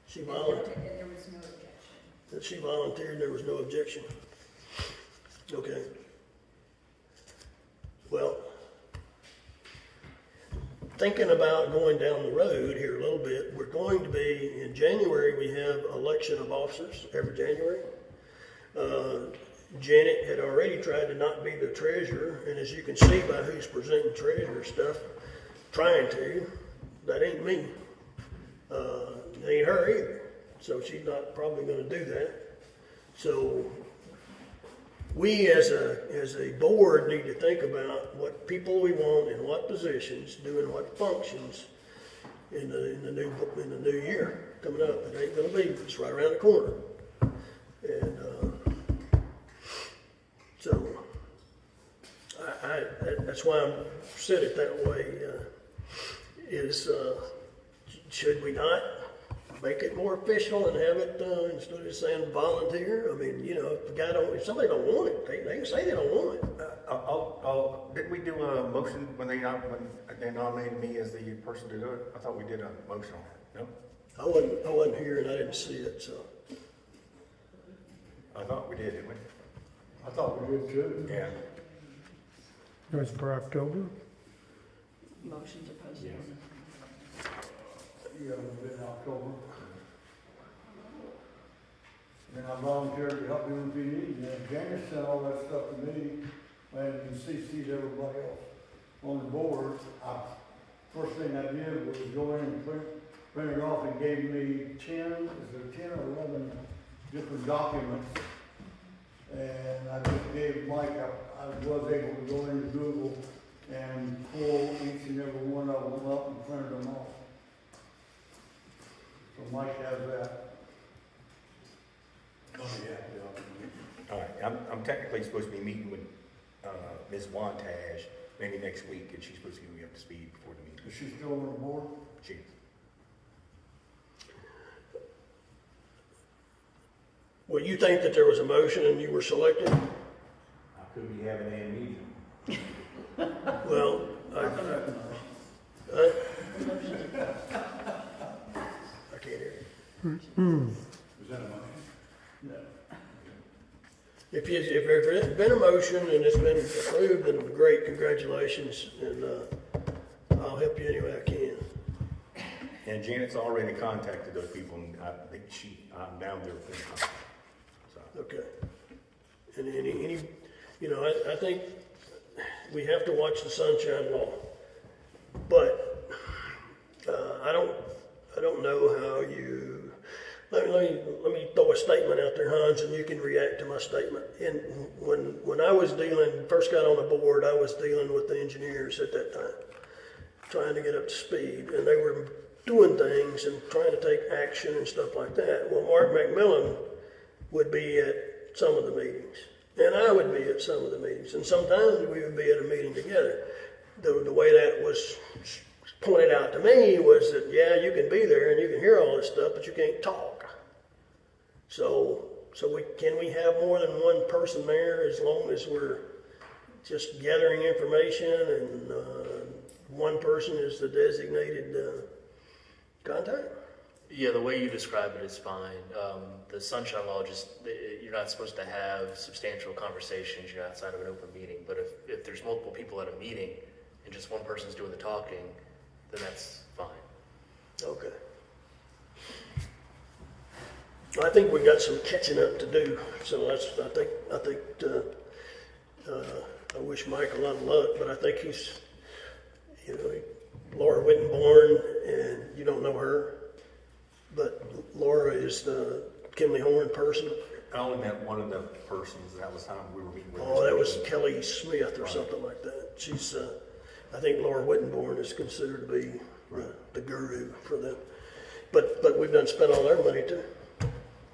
She volunteered. There was no objection. That she volunteered and there was no objection. Okay. Well, thinking about going down the road here a little bit, we're going to be, in January, we have election of officers every January. Janet had already tried to not be the treasurer, and as you can see by who's presenting treasurer stuff, trying to, that ain't me. It ain't her either. So she's not probably going to do that. So we as a board need to think about what people we want in what positions, doing what functions in the new year coming up. It ain't going to be, it's right around the corner. And so that's why I said it that way. Should we not make it more official and have it instead of saying volunteer? I mean, you know, if somebody don't want it, they can say they don't want it. Didn't we do a motion when they nominated me as the person to do it? I thought we did a motion on it. No? I wasn't here and I didn't see it, so. I thought we did, didn't we? I thought we did too. Yeah. It was for October. Motions are posted. Yeah, in October. And I volunteered to help you if you need. And Janice sent all that stuff to me, and CC'd everybody else on the board. First thing I did was go in and printed off and gave me 10 or 11 different documents. And I just gave Mike, I was able to go into Google and pull each and every one of them up and print them off. So Mike has that. Oh, yeah. All right, I'm technically supposed to be meeting with, Ms. Wantage maybe next week, and she's supposed to get me up to speed before the meeting. Is she still on the board? She is. Well, you think that there was a motion and you were selected? I could be having amnesia. Well, I can't hear you. Was that a motion? No. If there's been a motion and it's been approved, then great, congratulations, and I'll help you any way I can. And Janet's already contacted those people, and I think I'm down there with them. So. Okay. And any, you know, I think we have to watch the Sunshine Law, but I don't know how you. Let me throw a statement out there, Hans, and you can react to my statement. And when I was first got on the board, I was dealing with the engineers at that time, trying to get up to speed, and they were doing things and trying to take action and stuff like that. Well, Mark McMillan would be at some of the meetings, and I would be at some of the meetings, and sometimes we would be at a meeting together. The way that was pointed out to me was that, yeah, you can be there and you can hear all this stuff, but you can't talk. So can we have more than one person there as long as we're just gathering information and one person is the designated contact? Yeah, the way you describe it is fine. The Sunshine Law, you're not supposed to have substantial conversations outside of an open meeting. But if there's multiple people at a meeting and just one person's doing the talking, then that's fine. Okay. I think we got some catching up to do. So I think I wish Mike a lot of luck, but I think he's, Laura Wittenborn, and you don't know her, but Laura is the Kimley Horn person. I only met one of the persons. That was time we were meeting with. Oh, that was Kelly Smith or something like that. She's, I think Laura Wittenborn is considered to be the guru for them. But we've done spent all our money too.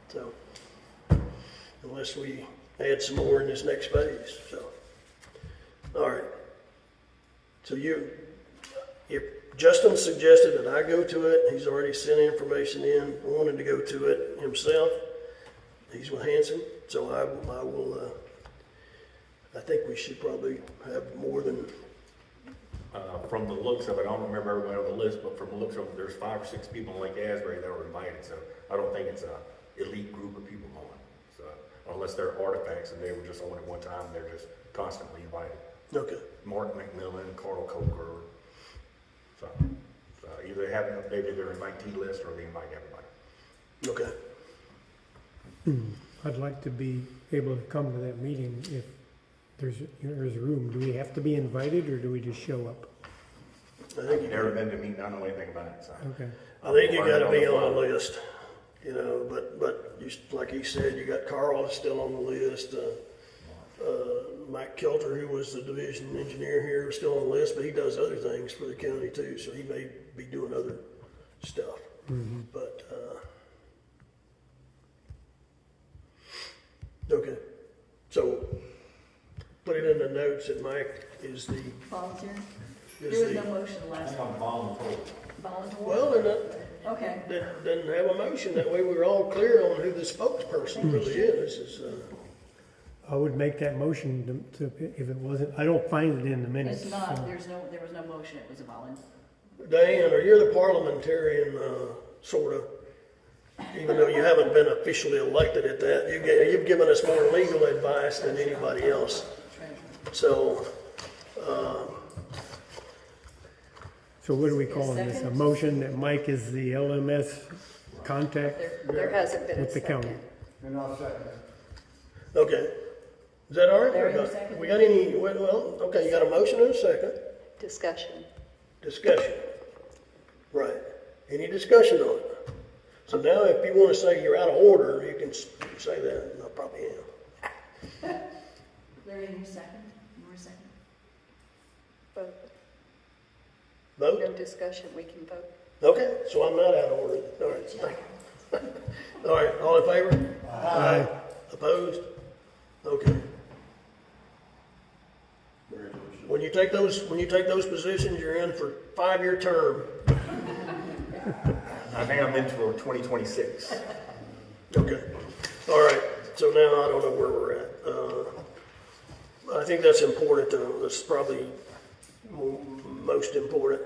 So unless we add some more in this next phase. So all right. So if Justin suggested that I go to it, he's already sent information in, wanted to go to it himself. He's with Hanson, so I will. I think we should probably have more than. From the looks of it, I don't remember everybody on the list, but from the looks of it, there's 5 or 6 people in Lake Asbury that were invited. So I don't think it's an elite group of people going. So unless they're artifacts and they were just on at one time, they're just constantly invited. Okay. Mark McMillan, Carl Coker. So either they haven't updated their invitee list or they invite everybody. Okay. I'd like to be able to come to that meeting if there's room. Do we have to be invited or do we just show up? I think I've never been to a meeting, I don't know anything about it. So. Okay. I think you got to be on the list, But you, like he said, you got Carl still on the list. Mike Kelter, who was the division engineer here, is still on the list, but he does other things for the county too, so he may be doing other stuff. Mm-hmm. But okay, so put it in the notes that Mike is the Volunteer? is There was the no motion last time. voluntold. Volunteer? well, they're not. Okay. Then have a motion. That way we're all clear on who the spokesperson really is. I would make that motion to if it wasn't. I don't find it in the minutes. It's not, so. there was no motion, it was a volunteer. Diane, or you're the parliamentarian, sort of, even though you haven't been officially elected at that. You've given us more legal advice than anybody else. So, So what are we calling this? A motion that Mike is the LMS contact There hasn't been a with the second. county? And I'll second it. okay. Is that all right? Larry, you second? We got any, well, okay, you got a motion and a second. Discussion. Discussion. Right. Any discussion on it? So now if you want to say you're out of order, you can say that, and I probably am. Larry, you second? You were second? Vote. Vote? No discussion, we can vote. Okay, so I'm not out of order. All right, thank you. All right, all in favor? Aye. Opposed? Okay. When you take those positions, you're in for 5-year term. I think I'm in for 2026. Okay. All right. So now I don't know where we're at. I think that's important though. That's probably most important.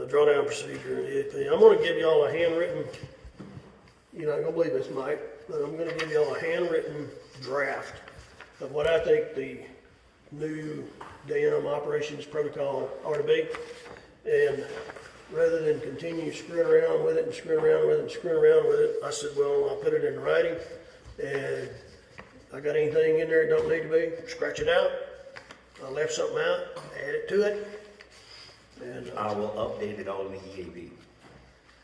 Drawdown procedure. I'm going to give y'all a handwritten, you're not going to believe this, Mike, but I'm going to give y'all a handwritten draft of what I think the new dam operations protocol ought to be. And rather than continue screwing around with it and screwing around with it and screwing around with it, I said, well, I'll put it in writing. And I got anything in there that don't need to be, scratch it out. I left something out, add it to it. And I will update it all in the EAB.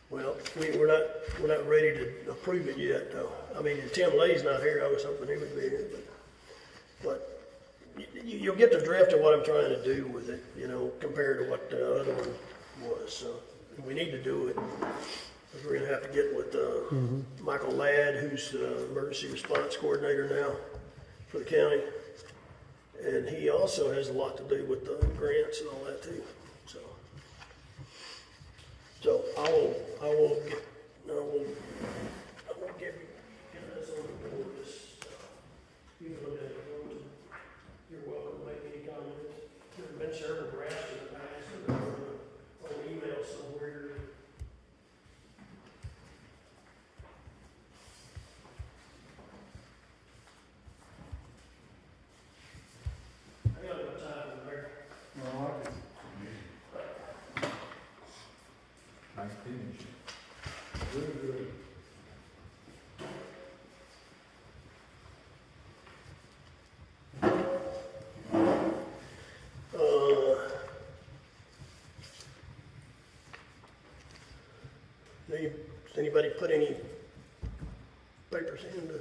well, we're not ready to approve it yet, though. I mean, and Tim Lay's not here. I was hoping he would be here, but you'll get the drift of what I'm trying to do with it, you know, compared to what the other one was. So we need to do it. Because we're going to have to get with Michael Ladd, who's the emergency response coordinator now for the county, and he also has a lot to do with the grants and all that too. So I will give you guys on the board this. You can look at it. You're welcome to make any comments. There have been several drafts in the past that are on email somewhere. I got enough time in there. No, I can. Nice finish. Very good. Does anybody put any papers in the,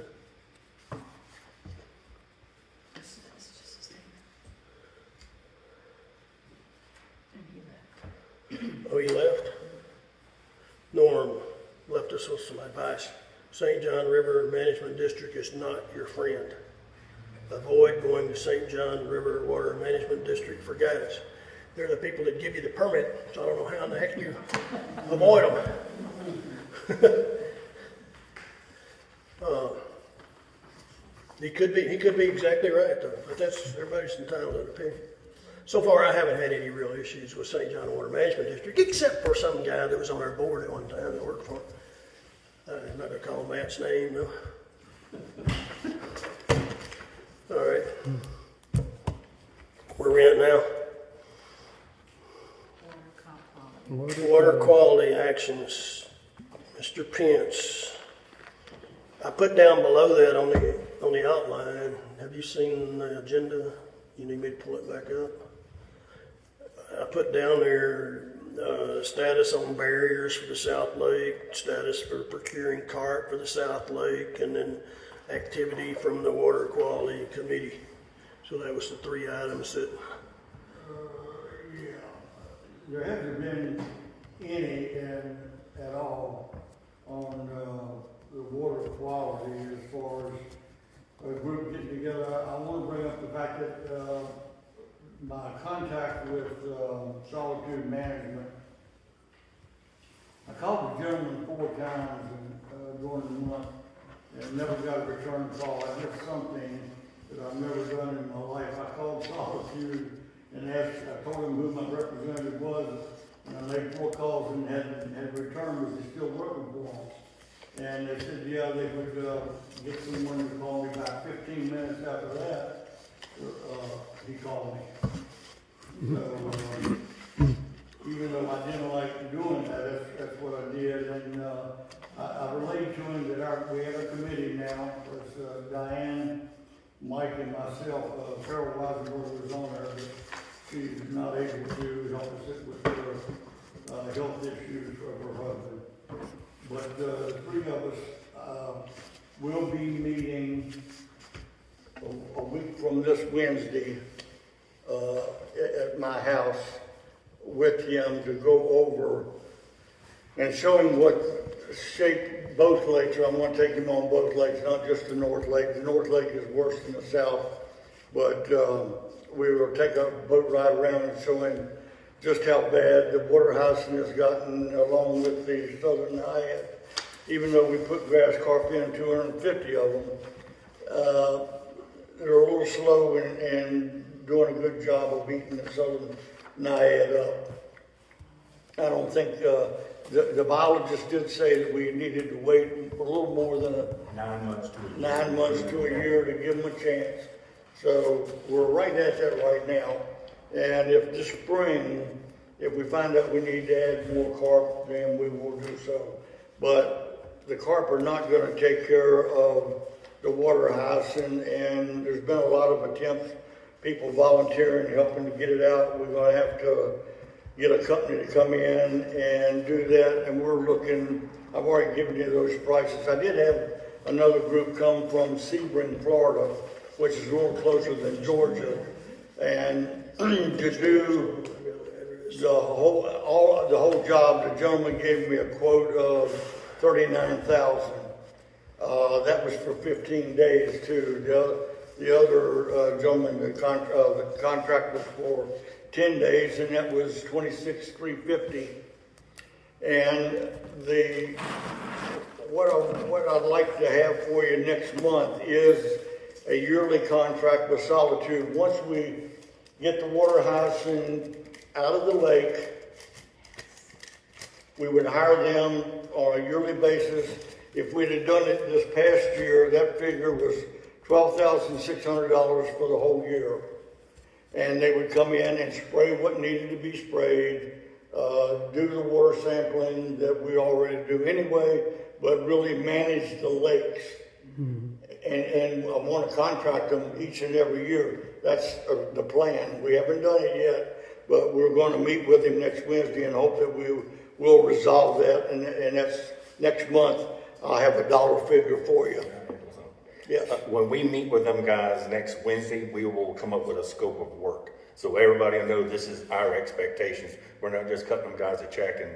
This is just a statement. And he left. oh, he left? Norm left us with some advice. St. John River Management District is not your friend. Avoid going to St. John River Water Management District for guidance. They're the people that give you the permit, so I don't know how in the heck you avoid them. He could be exactly right though, but that's everybody's entitled to an opinion. So far, I haven't had any real issues with St. John Water Management District, except for some guy that was on our board at one time that worked for him. I'm not gonna call Matt's name, no. All right. Where we at now? Water quality actions. Mr. Pence. I put down below that on the outline. Have you seen the agenda? You need me to pull it back up? I put down there status on barriers for the South Lake, status for procuring cart for the South Lake, and then activity from the Water Quality Committee. So that was the 3 items that. Yeah, there hasn't been any at all on the water quality as far as a group getting together. I want to bring up the fact that my contact with Solitude Management, I called the gentleman 4 times during the month and never got a return call. I did something that I've never done in my life. I called Solitude and asked, I told them who my representative was, and I made 4 calls and had returned, was he still working for them? And they said, yeah, they would get someone to call me. About 15 minutes after that, he called me. So, even though I didn't like doing that, that's what I did. And I relayed to him that we have a committee now. It's Diane Mike and myself, Carol Weisenberg was on there, but she's not able to help us with her health issues of her husband. But the three of us will be meeting a week from this Wednesday at my house with him to go over and show him what shape both lakes are. I'm going to take him on both lakes, not just the North Lake. The North Lake is worse than the South, but we will take a boat ride around and show him just how bad the water housing has gotten along with the Southern Naiad. Even though we put grass carp in 250 of them, they're a little slow and doing a good job of eating the Southern Naiad up. I don't think the biologist did say that we needed to wait a little more than 9 months to a year. 9 months to a year to give them a chance. So we're right at that right now. And if this spring, if we find out we need to add more carp, then we will do so. But the carp are not going to take care of the water house, and there's been a lot of attempts, people volunteering, helping to get it out. We're going to have to get a company to come in and do that, and we're looking, I've already given you those prices. I did have another group come from Sebring, Florida, which is a little closer than Georgia, and to do the whole job. The gentleman gave me a quote of $39,000. That was for 15 days too. The other gentleman, the contract was for 10 days, and that was $26,350. And what I'd like to have for you next month is a yearly contract with Solitude. Once we get the water housing out of the lake, we would hire them on a yearly basis. If we'd have done it this past year, that figure was $12,600 for the whole year. And they would come in and spray what needed to be sprayed, do the water sampling that we already do anyway, but really manage the lakes. Mm-hmm. And I want to contract them each and every year. That's the plan. We haven't done it yet, but we're going to meet with him next Wednesday and hope that we will resolve that. And that's next month. I'll have a dollar figure for you. Yes. When we meet with them guys next Wednesday, we will come up with a scope of work. So everybody will know this is our expectations. We're not just cutting them guys a check and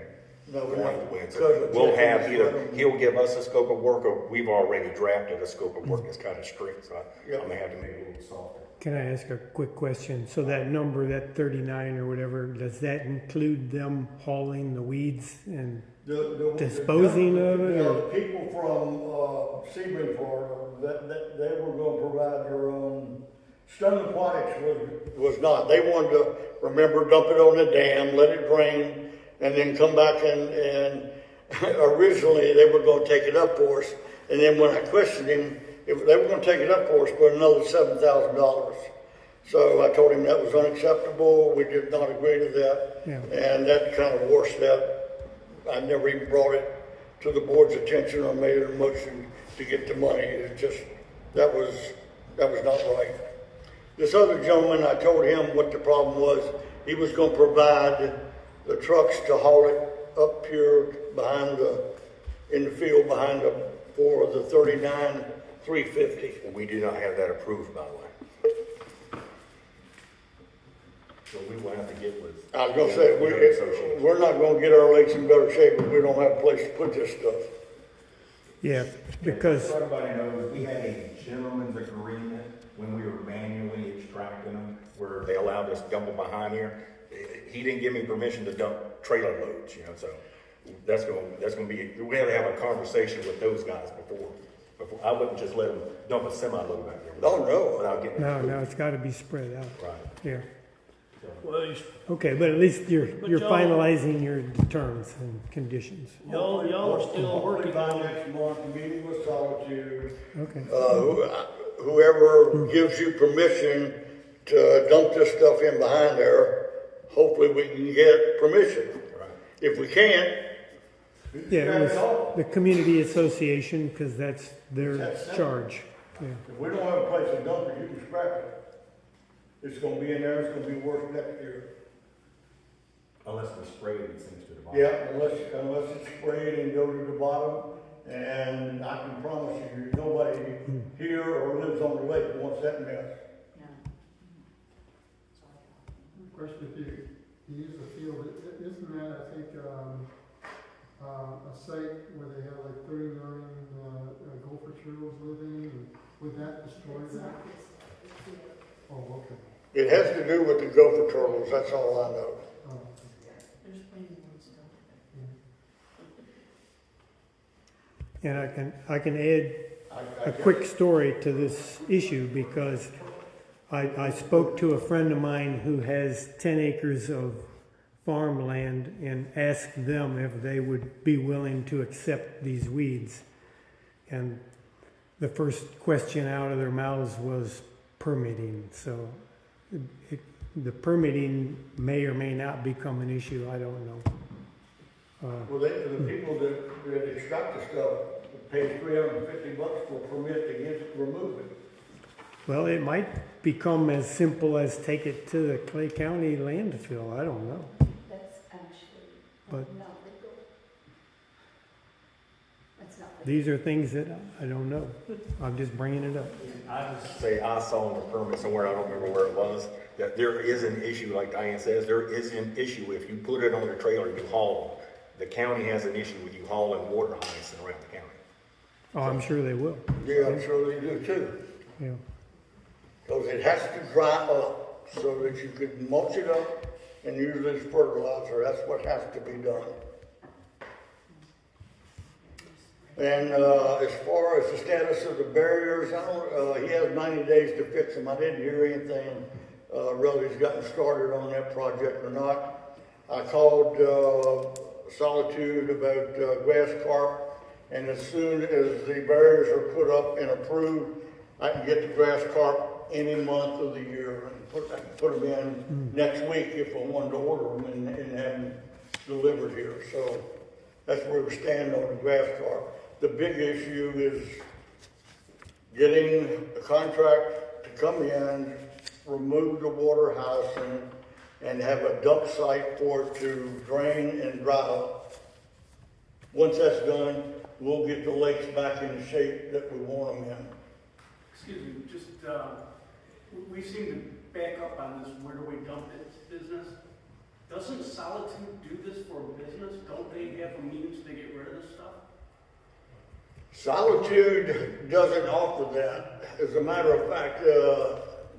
going to win. So we'll have either, he'll give us a scope of work, or we've already drafted a scope of work that's kind of strict. So I may have to make it a little softer. Can I ask a quick question? So that number, that 39 or whatever, does that include them hauling the weeds and disposing of it? The people from Sebring, Florida, that they were going to provide their own. Stone Aquatics was not. They wanted to, remember, dump it on the dam, let it drain, and then come back and originally they were going to take it up for us. And then when I questioned him, they were going to take it up for us for another $7,000. So I told him that was unacceptable. We did not agree to that. Yeah. And that kind of washed that. I never even brought it to the board's attention or made a motion to get the money. It just, that was not right. This other gentleman, I told him what the problem was. He was going to provide the trucks to haul it up here behind in the field behind for the $39,350. And we do not have that approved, by the way. So we will have to get with. I was going to say, we're not going to get our lakes in better shape if we don't have a place to put this stuff. Yeah, because so everybody knows we had a gentleman's agreement when we were manually extracting them, where they allowed us to dump them behind here. He didn't give me permission to dump trailer loads, so that's going to be. We had to have a conversation with those guys before I wouldn't just let them dump a semi load back there. Oh no! Without getting no, it's got to be spread out. Right. Yeah. Well, okay, but at least you're finalizing your terms and conditions. Y'all are still working on next month, meeting with Solitude. Okay. Whoever gives you permission to dump this stuff in behind there, hopefully we can get permission. Right. If we can't, yeah, it was the community association because that's their charge. Yeah. If we don't have a place to dump it, you can scrap it. It's gonna be in there, it's gonna be worse next year. Unless it's sprayed, it sinks to the bottom. Yeah, unless it's sprayed and go to the bottom, and I can promise you, nobody here or lives on the lake wants that mess. Yeah. Of course, if you use the field, isn't that, I think, a site where they have like 30 million gopher turtles living, and would that destroy that? Oh, okay. It has to do with the gopher turtles, that's all I know. Oh. There's plenty more stuff. And I can add a quick story to this issue because I spoke to a friend of mine who has 10 acres of farmland and asked them if they would be willing to accept these weeds. And the first question out of their mouths was permitting. So the permitting may or may not become an issue, I don't know. Well, the people that extract the stuff pay $350 for a permit to get remove it. Well, it might become as simple as take it to the Clay County landfill, I don't know. That's actually But- not legal. That's not legal. These are things that I don't know. I'm just bringing it up. I just say I saw in the permit somewhere, I don't remember where it was, that there is an issue, like Diane says, there is an issue if you put it on the trailer, you haul them. The county has an issue with you hauling water hyacinth around the county. Oh, I'm sure they will. Yeah, I'm sure they do too. Yeah. Because it has to dry up so that you could mulch it up and use it as fertilizer. That's what has to be done. And as far as the status of the barriers, I don't, he has 90 days to fix them. I didn't hear anything really has gotten started on that project or not. I called Solitude about grass carp, and as soon as the barriers are put up and approved, I can get the grass carp any month of the year and I can put them in next week if I wanted to order them and have them delivered here. So that's where we stand on the grass carp. The big issue is getting a contract to come in, remove the water hyacinth, and have a dump site for it to drain and dry up. Once that's done, we'll get the lakes back in the shape that we want them in. Excuse me, just, we seem to back up on this where do we dump it business. Doesn't Solitude do this for business? Don't they have a means to get rid of this stuff? Solitude doesn't offer that. As a matter of fact,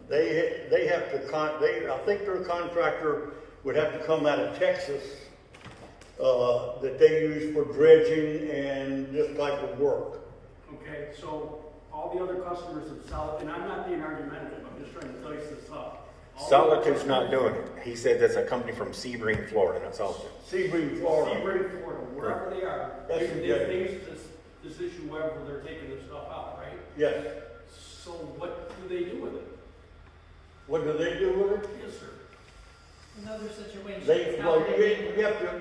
they have to, I think their contractor would have to come out of Texas that they use for dredging and this type of work. Okay, so all the other customers of Solitude, and I'm not being argumentative, I'm just trying to dice this up. Solitude's not doing it. He said that's a company from Sebring, Florida, not Solitude. Sebring, Florida. Sebring, Florida, wherever they are, That's they face this issue wherever they're taking this stuff out, right? Yes. So what do they do with it? What do they do with it? Yes, sir. Another situation. Well, you have to,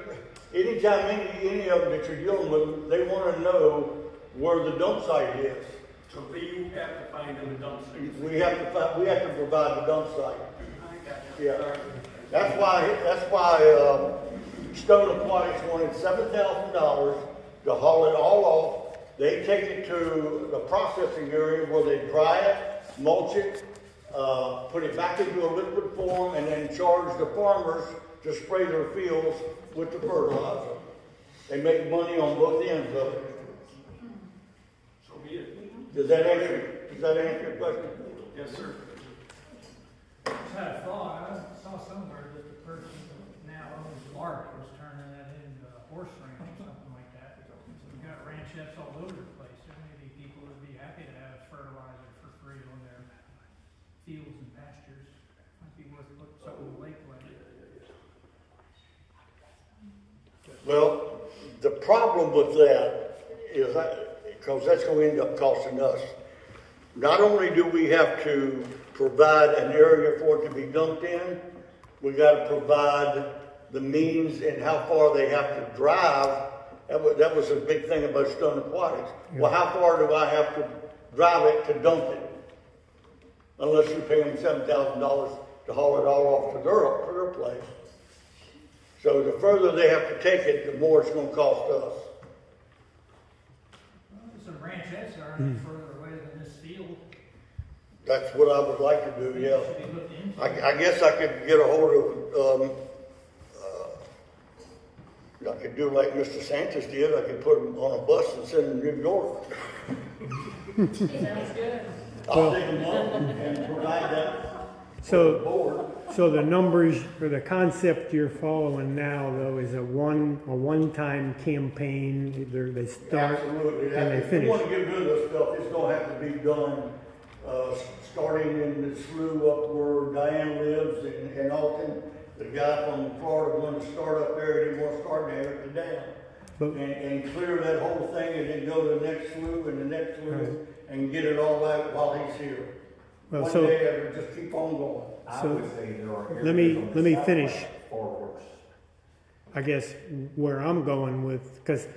anytime any of them that you're dealing with, they want to know where the dump site is. So you have to find them a dump site. We have to provide the dump site. I got you. Yeah. Sorry. That's why Stone Aquatics wanted $7,000 to haul it all off. They take it to the processing area where they dry it, mulch it, put it back into a liquid form, and then charge the farmers to spray their fields with the fertilizer. They make money on both ends of it. So be it. Does that answer your question? Yes, sir. I just had a thought, I saw somewhere that the person that now owns Lark was turning that into a horse ranch or something like that. So we've got ranchettes all over the place, there may be people that'd be happy to have fertilizer for free on their fields and pastures. Might be worth putting something in the lake land. Well, the problem with that is that, because that's going to end up costing us. Not only do we have to provide an area for it to be dumped in, we got to provide the means and how far they have to drive. That was a big thing about Stone Aquatics. Yeah. Well, how far do I have to drive it to dump it. Unless you pay them $7,000 to haul it all off to their place. So the further they have to take it, the more it's gonna cost us. Some ranchettes aren't further away than this field. That's what I would like to do, yeah. Should be looked into. I guess I could get a hold of, I could do like Mr. Sanchez did. I could put them on a bus and send them to New York. Sounds good. I'll take them up and provide that for the board. So the numbers, or the concept you're following now, though, is a one-time campaign. They start Absolutely. and they If you finish. want to get rid of this stuff, it's gonna have to be done, starting in the slough up where Diane lives in Alton. The guy from Florida wanted to start up there, he didn't want to start there at the dam. But- And clear that whole thing and then go to the next slough and the next slough and get it all out while he's here. Well, One so- day, it'll just keep on going. I So, would say there are let me- areas on the let me south finish. side far worse. I guess where I'm going with, because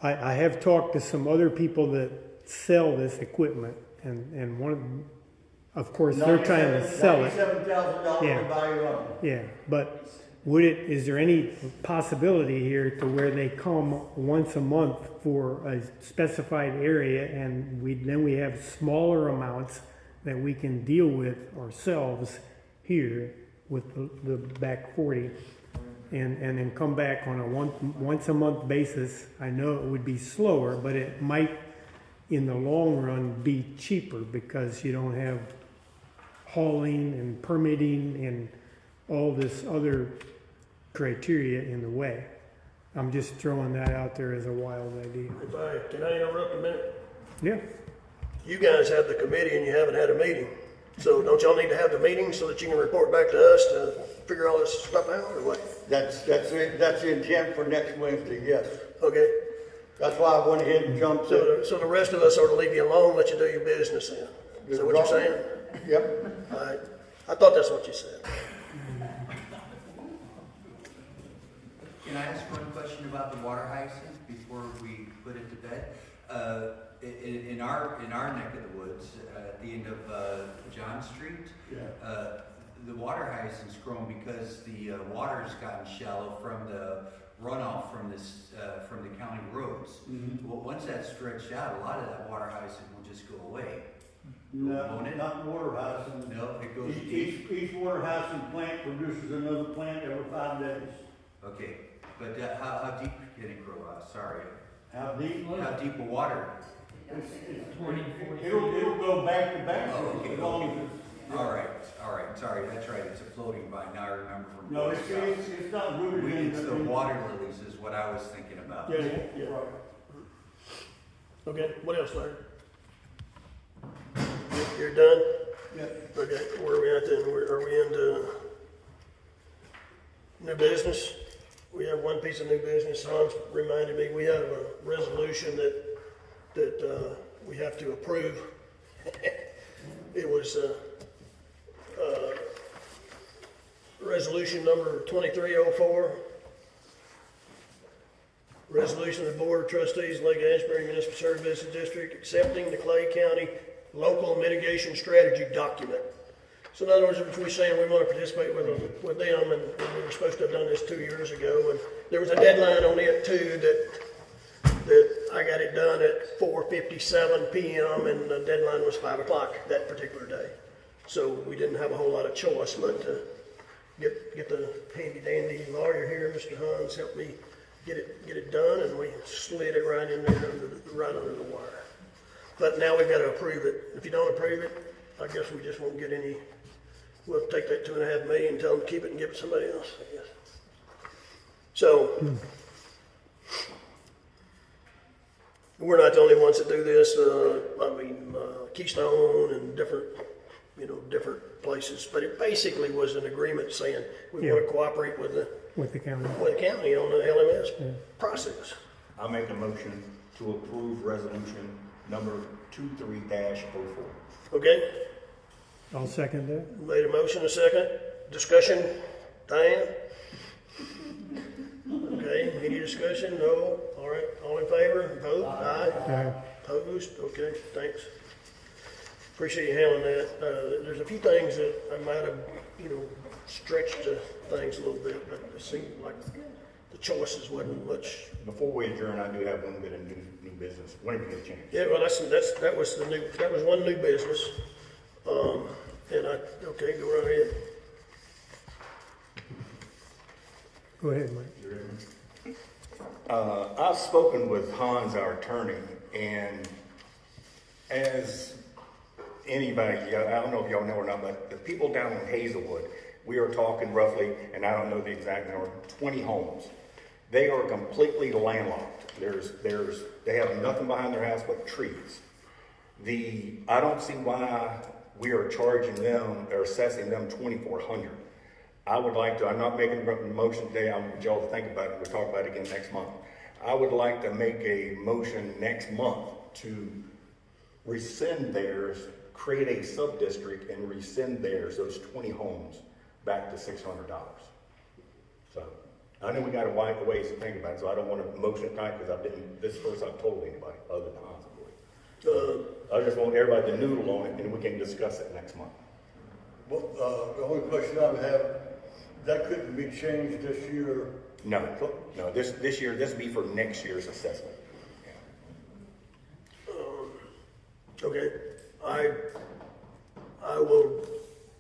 I have talked to some other people that sell this equipment, and one of them, of course, they're trying to sell it. $97,000 Yeah. to buy your own. Yeah, but is there any possibility here to where they come once a month for a specified area, and then we have smaller amounts that we can deal with ourselves here with the back 40, and then come back on a once a month basis? I know it would be slower, but it might in the long run be cheaper because you don't have hauling and permitting and all this other criteria in the way. I'm just throwing that out there as a wild idea. Can I interrupt a minute? Yeah. You guys have the committee and you haven't had a meeting. So don't y'all need to have the meeting so that you can report back to us to figure all this stuff out, or what? That's it. That's the intent for next Wednesday, yes. Okay. That's why I went ahead and jumped in. So the rest of us are to leave you alone, let you do your business then. Is that what you're saying? Yep. All right. I thought that's what you said. Can I ask one question about the water hyacinth before we put it to bed? In our neck of the woods, at the end of John Street, the water hyacinth's grown because the water's gotten shallow from the runoff from the county roads. Well, once that's stretched out, a lot of that water hyacinth will just go away. No, Won't it? not water hyacinth. No, it goes deep. Each water hyacinth plant produces another plant every 5 days. Okay, but how deep can it grow? Sorry. How deep? How deep of water? It's 20, 40 it'll go back to back Oh, okay. as long as it's. All right, sorry, that's right, it's a floating vine, now I remember from. No, Boy Scouts. it's not rooted in. It's the water lilies is what I was thinking about. Yeah. Right. Okay, what else, Larry? You're done? Yeah. Okay, where are we at then? Are we into new business? We have one piece of new business. Hans reminded me, we have a resolution that we have to approve. It was resolution number 2304. Resolution of the Board of Trustees, Lake Asbury Municipal Service District accepting the Clay County Local Mitigation Strategy document. So in other words, if we're saying we want to participate with them, and we were supposed to have done this 2 years ago, and there was a deadline on it too, that I got it done at 4:57 p.m. and the deadline was 5 o'clock that particular day. So we didn't have a whole lot of choice but to get the handy dandy lawyer here, Mr. Hans, helped me get it done, and we slid it right in there right under the wire. But now we've got to approve it. If you don't approve it, I guess we just won't get any. We'll take that $2.5 million, tell them to keep it and give it to somebody else, I guess. So we're not the only ones that do this. Keystone and different places. But it basically was an agreement saying we want to cooperate with the county on the LMS process. I make a motion to approve resolution number 23-04. Okay? I'll second that. Made a motion, a second. Discussion? Diane? Okay, any discussion? No? All right, all in favor? Vote? Aye. Aye. Opposed? Okay, thanks. appreciate you handling that. There's a few things that I might have, stretched things a little bit, but it seemed like the choices wasn't much. Before we adjourn, I do have one bit of new business, whenever you get a chance. Yeah, well, that was one new business. Okay, go right ahead. Go ahead, Mike. I've spoken with Hans, our attorney, and as anybody, I don't know if y'all know or not, but the people down in Hazelwood, we are talking roughly, and I don't know the exact number, 20 homes. They are completely landlocked. They have nothing behind their house but trees. I don't see why we are charging them or assessing them $2,400. I would like to, I'm not making a motion today, I want y'all to think about it, we'll talk about it again next month. I would like to make a motion next month to rescind theirs, create a sub-district and rescind theirs, those 20 homes, back to $600. So, I know we got a wide ways to think about it, so I don't want to motion it tonight because this is the first I've told anybody other than Hans, of course. I just want everybody to noodle on it and we can discuss it next month. Well, the only question I would have, that couldn't be changed this year. No, this year, this will be for next year's assessment. Yeah. Okay, I will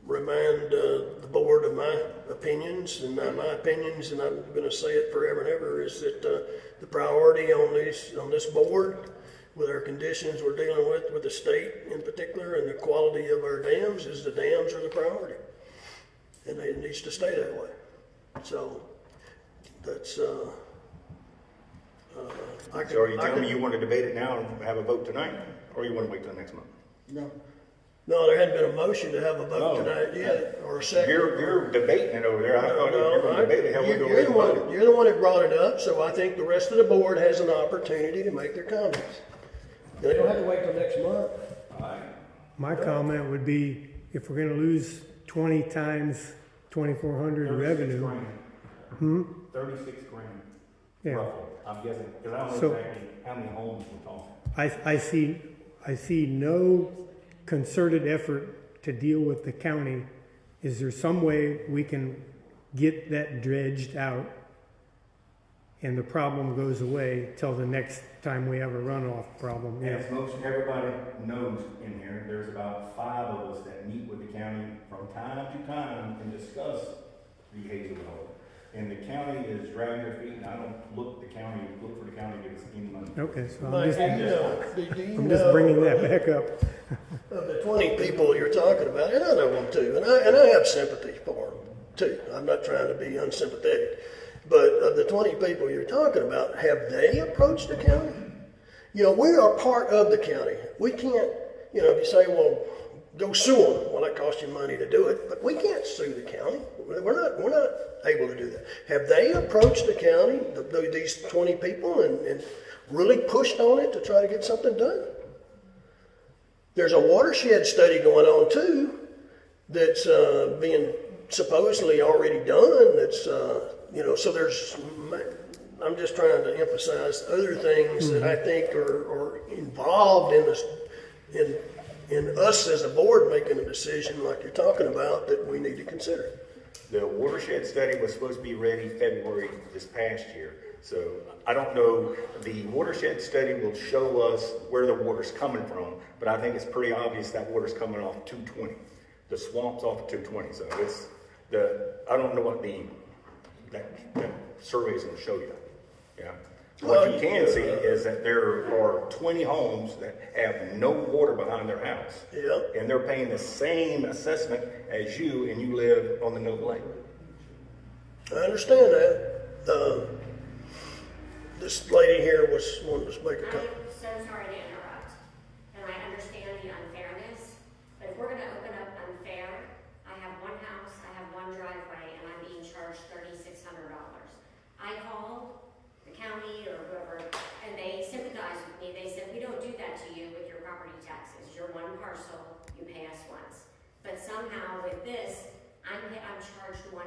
remind the board of my opinions, and my opinions, and I'm going to say it forever and ever, is that the priority on this board, with our conditions we're dealing with the state in particular, and the quality of our dams, is the dams are the priority, and it needs to stay that way. So that's. So are you telling me you want to debate it now and have a vote tonight, or you want to wait till next month? No, there hadn't been a motion to have a vote tonight yet, or a second. You're debating it over there. I thought you were going to debate it. You're the one that brought it up, so I think the rest of the board has an opportunity to make their comments. They don't have to wait till next month. My comment would be, if we're gonna lose 20 times 2,400 revenue. 36 grand. Yeah. Roughly. I'm guessing, because I don't know exactly how many homes we're talking. I see no concerted effort to deal with the county. Is there some way we can get that dredged out and the problem goes away till the next time we have a runoff problem? As most everybody knows in here, there's about 5 of us that meet with the county from time to time and discuss the Hazelwood. And the county is dragging their feet, and I don't look for the county to give us any money. Okay, so I'm just bringing that back up. Of the 20 people you're talking about, and I know them too, and I have sympathy for them too. I'm not trying to be unsympathetic. But of the 20 people you're talking about, have they approached the county? We are part of the county. We can't, if you say, well, go sue them, well, that costs you money to do it, but we can't sue the county. We're not able to do that. Have they approached the county, these 20 people, and really pushed on it to try to get something done? There's a watershed study going on too that's being supposedly already done. That's so there's. I'm just trying to emphasize other things that I think are involved in this, in us as a board making a decision like you're talking about that we need to consider. The watershed study was supposed to be ready February this past year. So I don't know, the watershed study will show us where the water's coming from, but I think it's pretty obvious that water's coming off 220. The swamp's off of 220. So I don't know what that survey is going to show you. Yeah. What you can see is that there are 20 homes that have no water behind their house. Yep. And they're paying the same assessment as you, and you live on the Nova Lake. I understand that. This lady here wanted to make a comment. I'm so sorry to interrupt, and I understand the unfairness, but if we're going to open up unfair, I have one house, I have one driveway, and I'm being charged $3,600. I called the county or whoever, and they sympathized with me. They said, we don't do that to you with your property taxes. You're one parcel, you pay us once. But somehow with this, I'm charged 1.5.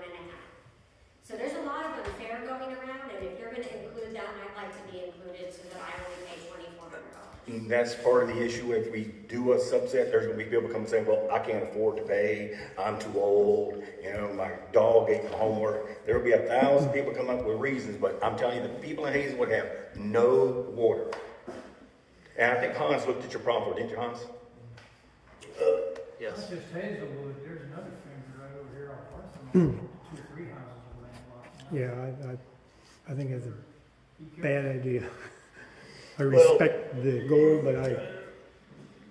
So there's a lot of unfair going around, and if you're going to include that, I'd like to be included so that I only pay $2,400. And that's part of the issue. If we do a subset, there's gonna be people come and say, well, I can't afford to pay, I'm too old, my dog ate my homework. There'll be 1,000 people come up with reasons, but I'm telling you, the people in Hazelwood have no water. And I think Hans looked at your problem, didn't you, Hans? Yes. Not just Hazelwood, there's another finger right over here on Parson, 2 or 3 houses are landlocked. Yeah, I think it's a bad idea. I respect the goal, but I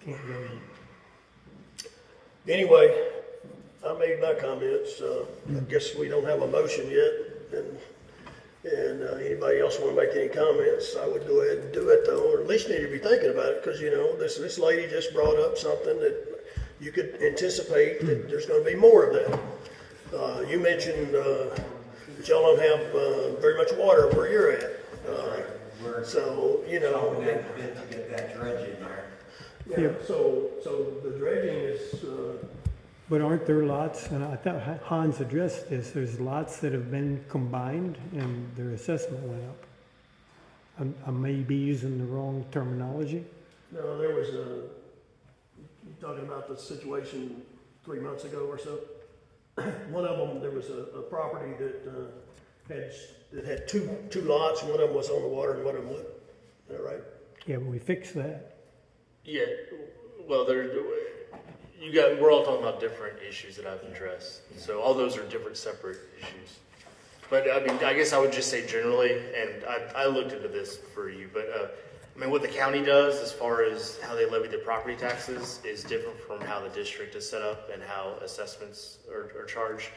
can't go. Anyway, I made my comments. I guess we don't have a motion yet, and anybody else want to make any comments? I would go ahead and do it though, or at least need to be thinking about it, because this lady just brought up something that you could anticipate that there's going to be more of that. You mentioned that y'all don't have very much water where you're at. So chopping that bit to get that dredge in there. Yeah. So the dredging is. But aren't there lots, and I thought Hans addressed this, there's lots that have been combined and their assessment went up. I may be using the wrong terminology. No, there was you're talking about the situation 3 months ago or so. One of them, there was a property that had two lots, and one of them was on the water and one of them wasn't. Is that right? Yeah, but we fixed that. Yeah, well, we're all talking about different issues that I've addressed. So all those are different separate issues. But I mean, I guess I would just say generally, and I looked into this for you, but I mean, what the county does as far as how they levy their property taxes is different from how the district is set up and how assessments are charged.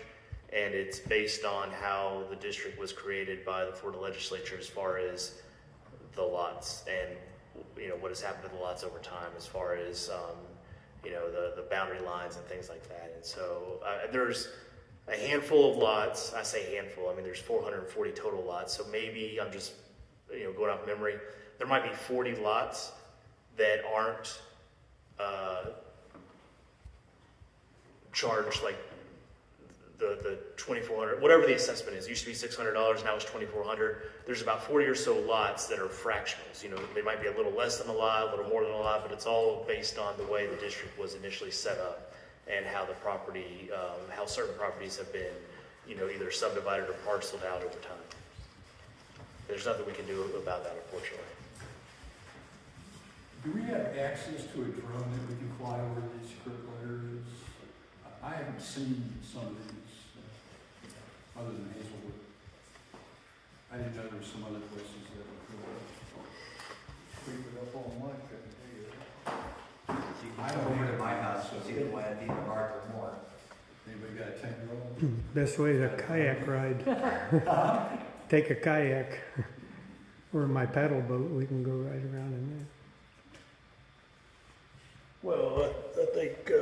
And it's based on how the district was created by the Florida legislature as far as the lots and, what has happened to the lots over time as far as, the boundary lines and things like that. And so there's a handful of lots. I say handful, I mean, there's 440 total lots. So maybe I'm just, going off memory. There might be 40 lots that aren't charged like the $2,400, whatever the assessment is. It used to be $600, now it's $2,400. There's about 40 or so lots that are fractionals. They might be a little less than a lot, a little more than a lot, but it's all based on the way the district was initially set up and how the property, how certain properties have been, either subdivided or parceled out over time. There's nothing we can do about that, unfortunately. Do we have access to a drone that we can fly over these critical areas? I haven't seen some of these, other than Hazelwood. I didn't know there were some other places that we could Keep it up all night, couldn't tell you that. You can come over to my house, so see the way I think the mark or more. Anybody got a 10-year-old? Best way is a kayak ride. Take a kayak or my paddle boat, we can go right around in there. Well, I think,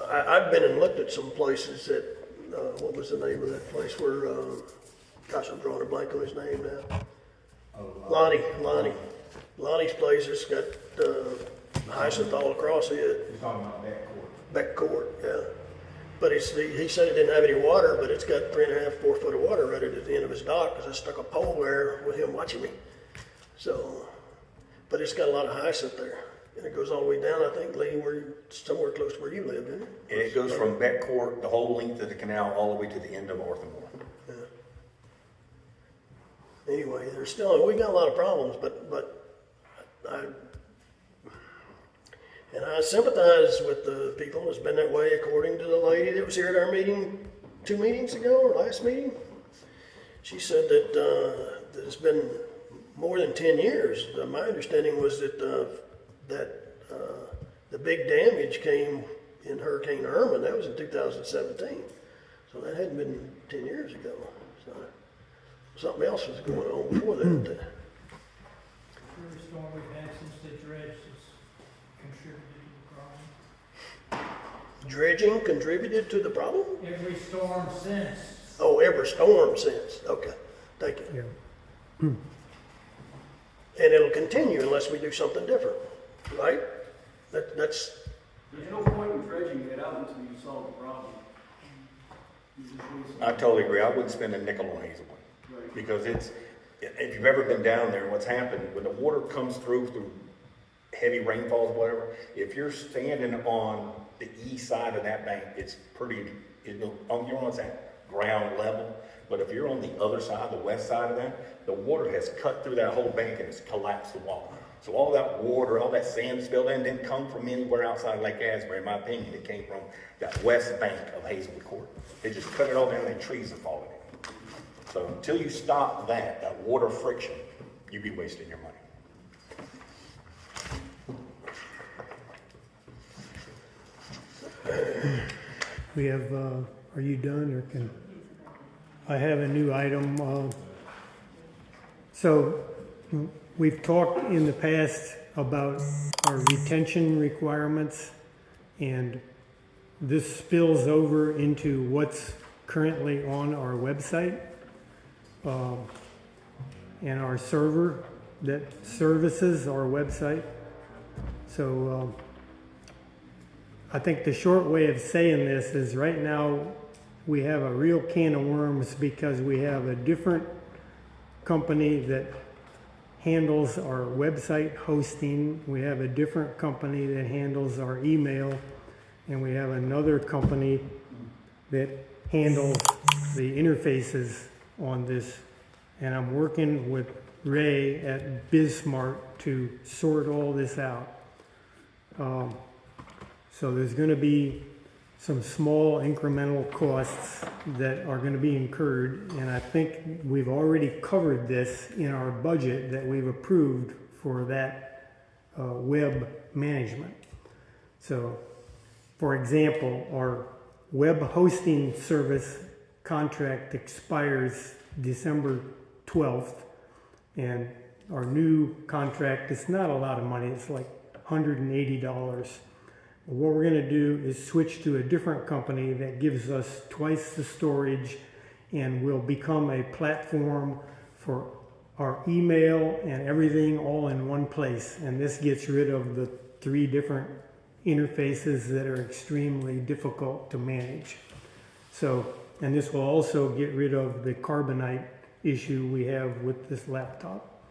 I've been and looked at some places that, what was the name of that place where, gosh, I'm drawing a blank on his name now. Lonnie's place has got hyacinth all across it. You're talking about Back court, yeah. But he said it didn't have any water, but it's got 3.5, 4 foot of water right at the end of his dock, because I stuck a pole there with him watching me. So, but it's got a lot of hyacinth there. And it goes all the way down, I think, Lee, somewhere close to where you live, isn't it? And it goes from Beckcourt, the whole length of the canal, all the way to the end of Orthamore. Yeah. Anyway, we got a lot of problems, but I sympathize with the people. It's been that way, according to the lady that was here at our meeting 2 meetings ago, or last meeting. She said that it's been more than 10 years. My understanding was that the big damage came in Hurricane Irma. That was in 2017. So that hadn't been 10 years ago. So something else was going on before that. Every storm we've had since the dredge has contributed to the problem. Dredging contributed to the problem? Every storm since. Oh, every storm since. Okay, thank you. Yeah. And it'll continue unless we do something different, right? That's. There's no point in dredging it out until you solve the problem. I totally agree. I wouldn't spend a nickel on Hazelwood. Right. Because if you've ever been down there, what's happened, when the water comes through heavy rainfalls, whatever, if you're standing on the east side of that bank, it's pretty, you're on what's that ground level. But if you're on the other side, the west side of that, the water has cut through that whole bank and it's collapsed the wall. So all that water, all that sand spilled in didn't come from anywhere outside Lake Asbury, in my opinion. It came from that west bank of Hazelwood Court. They just cut it all down and trees are falling in. So until you stop that water friction, you'd be wasting your money. We have, are you done or can, I have a new item. So we've talked in the past about our retention requirements, and this spills over into what's currently on our website and our server that services our website. So I think the short way of saying this is right now we have a real can of worms because we have a different company that handles our website hosting. We have a different company that handles our email, and we have another company that handles the interfaces on this. And I'm working with Ray at BizSmart to sort all this out. So there's going to be some small incremental costs that are going to be incurred, and I think we've already covered this in our budget that we've approved for that web management. So, for example, our web hosting service contract expires December 12th, and our new contract, it's not a lot of money, it's like $180. What we're going to do is switch to a different company that gives us twice the storage and will become a platform for our email and everything all in one place. And this gets rid of the 3 different interfaces that are extremely difficult to manage. So, and this will also get rid of the carbonite issue we have with this laptop.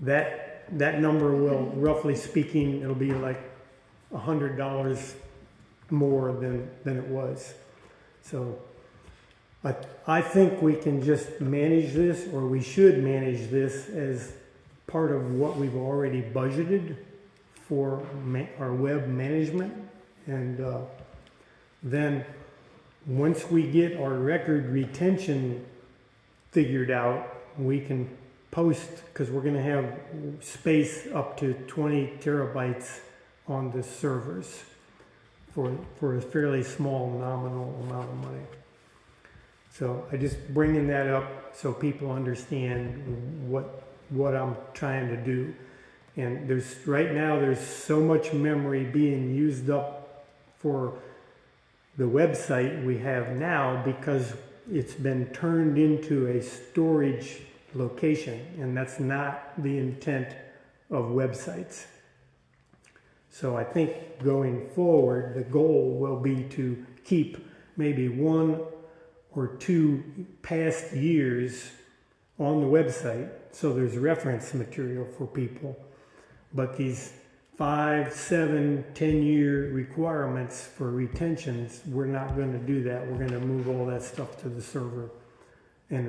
That number will, roughly speaking, it'll be like $100 more than it was. So I think we can just manage this, or we should manage this as part of what we've already budgeted for our web management. And then once we get our record retention figured out, we can post, because we're going to have space up to 20 terabytes on the servers for a fairly small nominal amount of money. So I just bringing that up so people understand what I'm trying to do. And right now there's so much memory being used up for the website we have now because it's been turned into a storage location, and that's not the intent of websites. So I think going forward, the goal will be to keep maybe 1 or 2 past years on the website, so there's reference material for people. But these 5, 7, 10-year requirements for retentions, we're not going to do that. We're going to move all that stuff to the server, and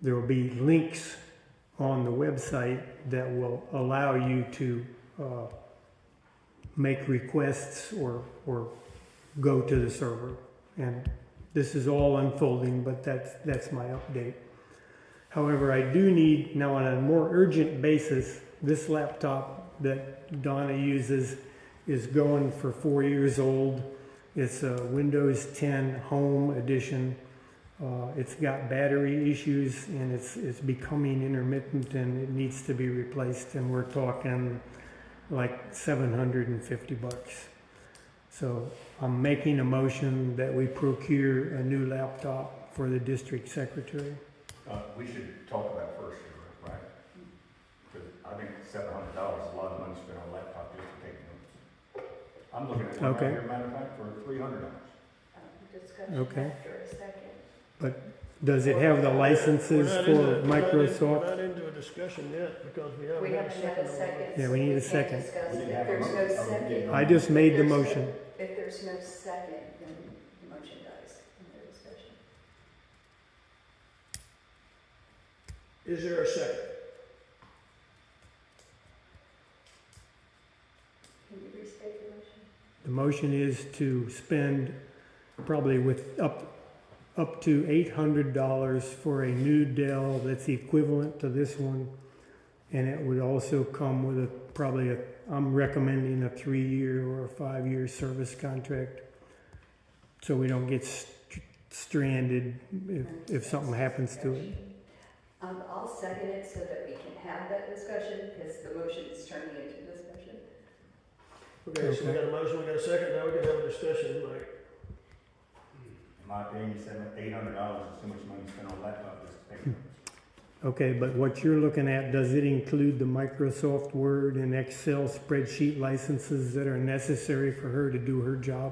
there will be links on the website that will allow you to make requests or go to the server. And this is all unfolding, but that's my update. However, I do need, now on a more urgent basis, this laptop that Donna uses is going for 4 years old. It's a Windows 10 Home Edition. It's got battery issues and it's becoming intermittent and it needs to be replaced, and we're talking like $750. So I'm making a motion that we procure a new laptop for the district secretary. We should talk about it first, right? Because I think $700 is a lot of money spent on a laptop just to take notes. I'm looking at one right here, matter of fact, for $300. Discussion Okay. after a second. But Does it have the licenses We're not for into- We're Microsoft? not into a discussion yet, because we haven't We had a haven't had a second on second. it. Yeah, we so need a can't second. discuss We it. didn't If have a there's no mo- second. I just made the there's no- motion. If there's no second, then the motion dies in the discussion. Is there a second? Can you restate the motion? The motion is to spend probably with up to $800 for a new Dell that's equivalent to this one. And it would also come with I'm recommending a 3-year or a 5-year service contract. So we don't get stranded if something happens to it. I'll second it so that we can have that discussion, because the motion is turning into discussion. Okay, so we got a motion, we got a second, now we can have a discussion, Mike. In my opinion, $800 is too much money to spend on laptop just to pay. Okay, but what you're looking at, does it include the Microsoft Word and Excel spreadsheet licenses that are necessary for her to do her job?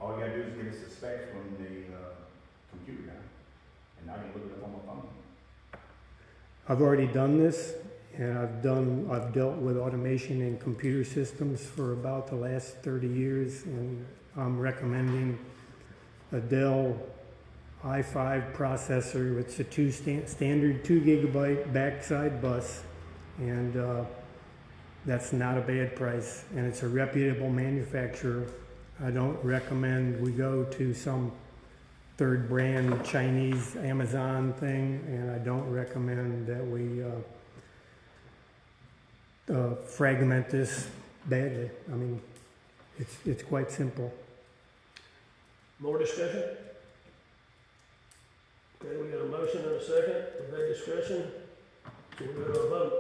All you gotta do is give us the specs from the computer guy, and I can look it up on my phone. I've already done this, and I've dealt with automation and computer systems for about the last 30 years, and I'm recommending a Dell i5 processor. It's a standard 2 gigabyte backside bus, and that's not a bad price, and it's a reputable manufacturer. I don't recommend we go to some third brand Chinese Amazon thing, and I don't recommend that we fragment this badly. I mean, it's quite simple. More discussion? Okay, we got a motion and a second, we've had discussion, so we're going to a vote.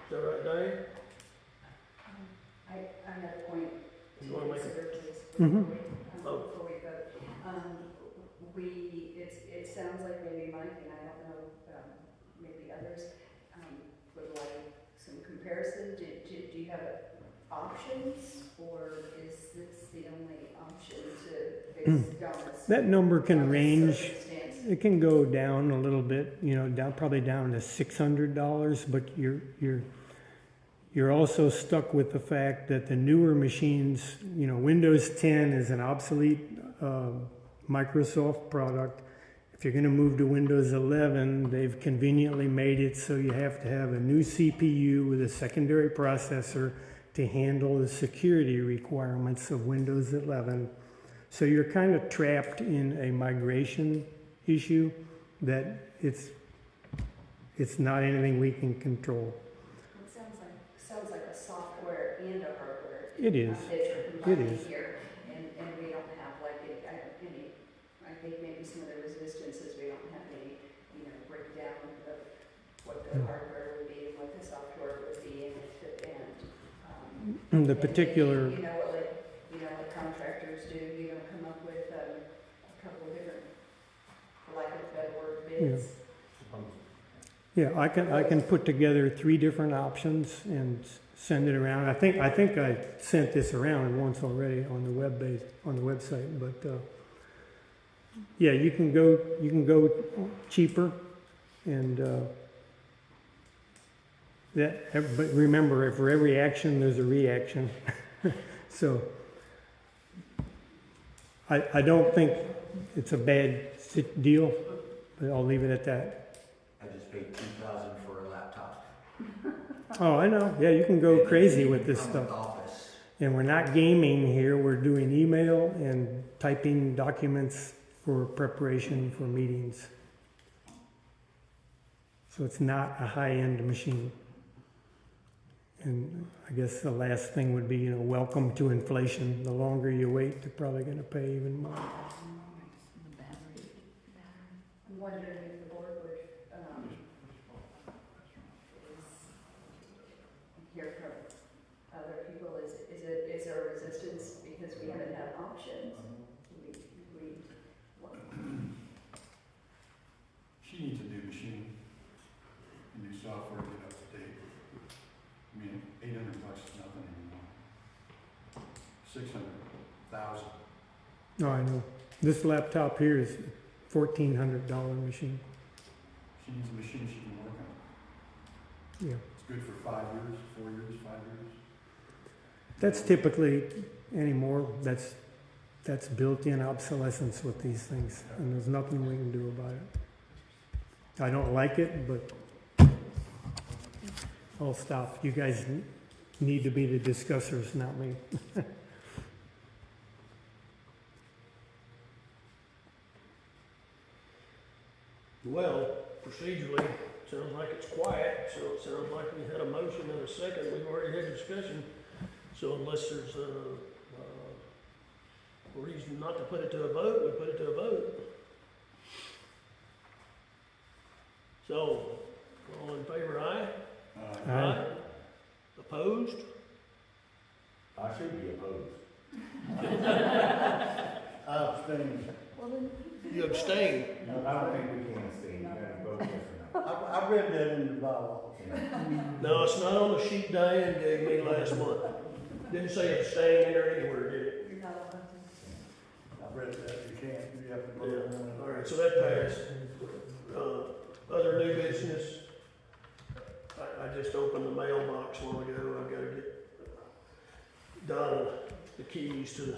Is that right, Diane? I have a point to You wanna make consider, please. Mhm. Before we vote. It sounds like maybe Mike, and I don't know, maybe others, would like some comparison. Do you have options, or is this the only option to base on this? That number can range. Circumstance? It can go down a little bit, probably down to $600, but you're also stuck with the fact that the newer machines, Windows 10 is an obsolete Microsoft product. If you're going to move to Windows 11, they've conveniently made it so you have to have a new CPU with a secondary processor to handle the security requirements of Windows 11. So you're kind of trapped in a migration issue that it's not anything we can control. It sounds like a software and a hardware. It is. That you're It combining is. here, and we don't have like any, I think maybe some of the resistances, we don't have any, breakdown of what the hardware would be and what the software would be, and The particular, what contractors do, come up with a couple of different, for lack of a better word, bids. yeah, I can put together 3 different options and send it around. I think I sent this around once already on the website, but yeah, you can go cheaper, and but remember, for every action there's a reaction. So I don't think it's a bad deal, but I'll leave it at that. I just paid $2,000 for a laptop. Oh, I know. Yeah, you can go crazy with this From the stuff. office. And we're not gaming here. We're doing email and typing documents for preparation for meetings. So it's not a high-end machine. And I guess the last thing would be, welcome to inflation. The longer you wait, they're probably going to pay even more. I'm wondering if the board would, hear from other people, is there a resistance because we haven't had options? She needs a new machine, a new software to get up to date. I mean, $800 is nothing anymore. 600,000. No, I know. This laptop here is $1,400 machine. She needs a machine she can work on. Yeah. It's good for 5 years, 4 years, 5 years. That's typically anymore. That's built-in obsolescence with these things, and there's nothing we can do about it. I don't like it, but I'll stop. You guys need to be the discussers, not me. Well, procedurally, sounds like it's quiet, so it sounds like we had a motion and a second, we've already had discussion. So unless there's a reason not to put it to a vote, we put it to a vote. So, all in favor, aye? Aye. Opposed? I should be opposed. I abstain. Well, then, You abstain? No, I don't think we can abstain, you gotta vote yes or no. I read that in the bylaws. No, it's not on the sheet Diane gave me last month. Didn't say abstain in there anywhere, did it? you're not allowed to. I read that, you can't, you have to vote Yeah, on it. all right, so that passed. Other new business, I just opened the mailbox a while ago, I've gotta get Donna the keys to,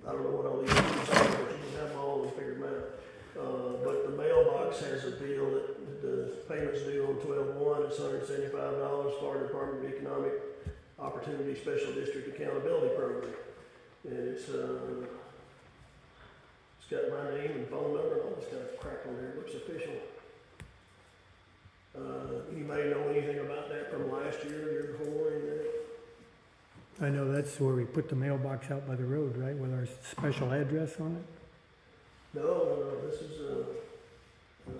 I don't know what all these keys are, but you can have them all and figure them out. But the mailbox has a deal that the payments due on 12/1, it's $175, Florida Department of Economic Opportunity Special District Accountability Program. And it's got my name and phone number and all this kind of crap on there, it looks official. Anybody know anything about that from last year, year before, any of that? I know that's where we put the mailbox out by the road, right, with our special address on it? No, this is, I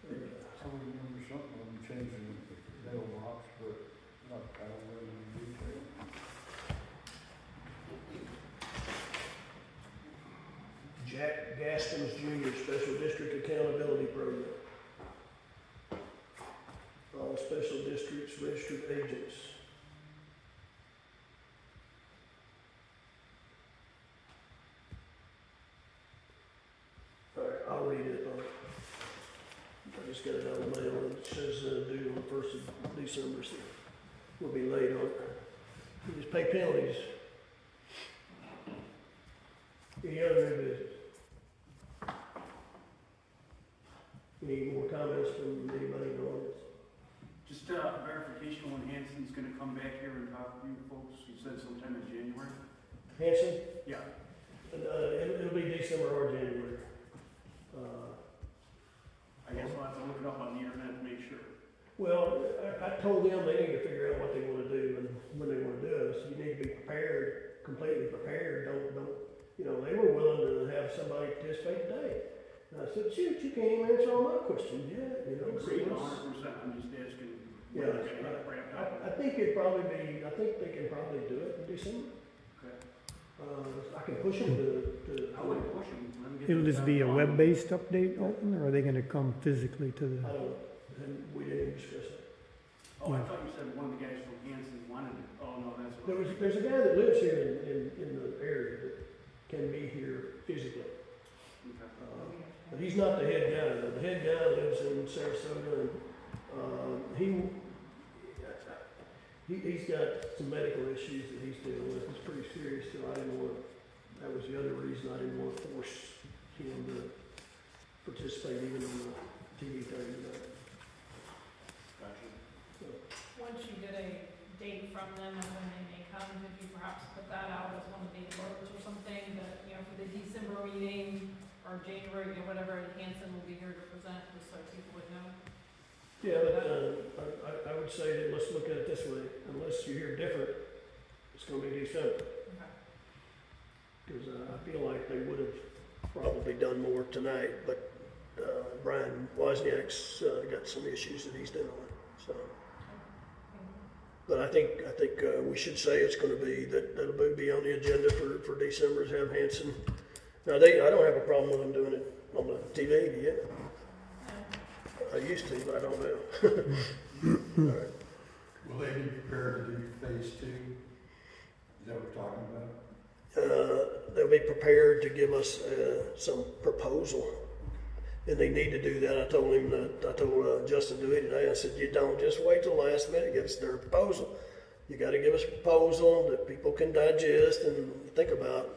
remember something when we changed the mailbox, but not, I don't remember the detail. Jack Gaskins Jr. Special District Accountability Program. All special districts registered agents. All right, I'll read it. I just got it out of the mail and it says due on the 1st of December, so we'll be late on it. You just pay penalties. Any other new business? Any more comments from anybody in the audience? Just verification when Hanson's gonna come back here and talk to you folks, you said sometime in January? Hanson? Yeah. It'll be December or January. I guess I'll have to look it up on the internet to make sure. Well, I told them they need to figure out what they wanna do and when they wanna do it, so you need to be prepared, completely prepared, don't, you know, they were willing to have somebody participate today. And I said, shoot, you can't even answer all my questions yet, you know. so Agreed, let's- 100%, I'm just asking. Yeah, when they're gonna get wrapped up. I think it'd probably be, I think they can probably do it in December. Okay. I can push them to. I wouldn't push them. let them get It'll the just job be a done. web-based update, Alton, or are they gonna come physically to I the? don't know, and we didn't even discuss that. Oh, I thought you said one of the guys from Hanson wanted it. Oh, no, that's what. There's a guy that lives here in the area that can be here physically. Okay. But he's not the head guy, though. The head guy lives in Sarasota, and he's got some medical issues that he's dealing with. It's pretty serious, so I didn't want, that was the other reason I didn't want to force him to participate even on the TV thing tonight. Gotcha. Once you get a date from them and when they may come, could you perhaps put that out as one of the alerts or something that, you know, for the December meeting or January, you know, whatever, and Hanson will be here to present, just so people would know? Yeah, but I would say that let's look at it this way, unless you hear different, it's gonna be December. Okay. Because I feel like they would have probably done more tonight, but Brian Wozniak's got some issues that he's dealing with, so. But I think we should say it's gonna be, that'll be on the agenda for December, is have Hanson. Now, I don't have a problem with them doing it on the TV yet. I used to, but I don't now. All right. Will they be prepared to do phase 2? Is that what we're talking about? they'll be prepared to give us some proposal. And they need to do that. I told Justin Dewey today, I said, you don't just wait till the last minute, give us their proposal. You got to give us a proposal that people can digest and think about.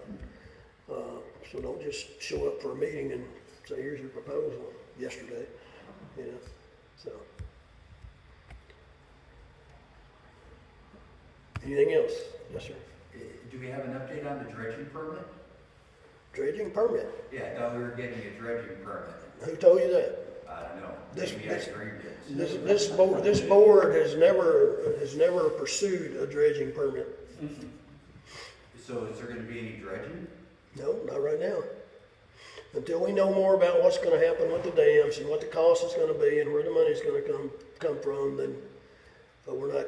So don't just show up for a meeting and say, here's your proposal yesterday, you know, so. Anything else? Yes, sir. Do we have an update on the dredging permit? Dredging permit. Yeah, I thought we were getting a dredging permit. Who told you that? I don't know. This- Maybe I this- dreamed it. This board has never pursued a dredging permit. So is there gonna be any dredging? No, not right now. Until we know more about what's gonna happen with the dams and what the cost is gonna be and where the money's gonna come from, then, but we're not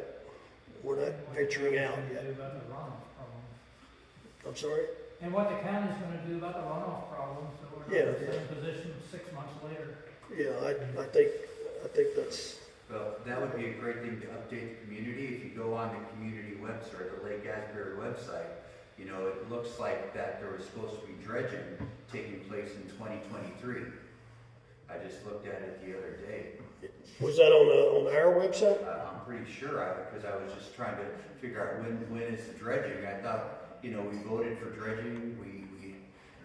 venturing out yet. Do about the runoff problem. I'm sorry? And what the county's gonna do about the runoff problem, so we're not Yeah, in the same position 6 months later. Yeah, I think that's, Well, that would be a great thing to update the community. If you go on the community website, the Lake Asbury website, you know, it looks like that there was supposed to be dredging taking place in 2023. I just looked at it the other day. was that on our website? I'm pretty sure, because I was just trying to figure out when is the dredging. I thought, you know, we voted for dredging,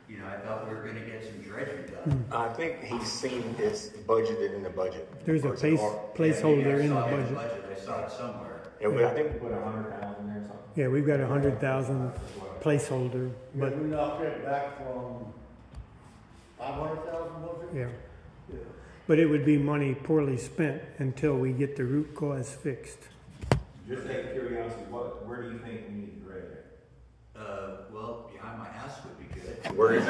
you know, I thought we were gonna get some dredging done. I think he's seen this budgeted in the budget. There's a Or is it placeholder in the I saw it budget. I saw it somewhere. Yeah, I think we put 100,000 there or something. Yeah, we've got 100,000 placeholder, But but, we knocked it back from 500,000, was it? yeah. But it would be money poorly spent until we get the root cause fixed. Just out of curiosity, where do you think we need to dredge it? Well, behind my house would be good. Where I used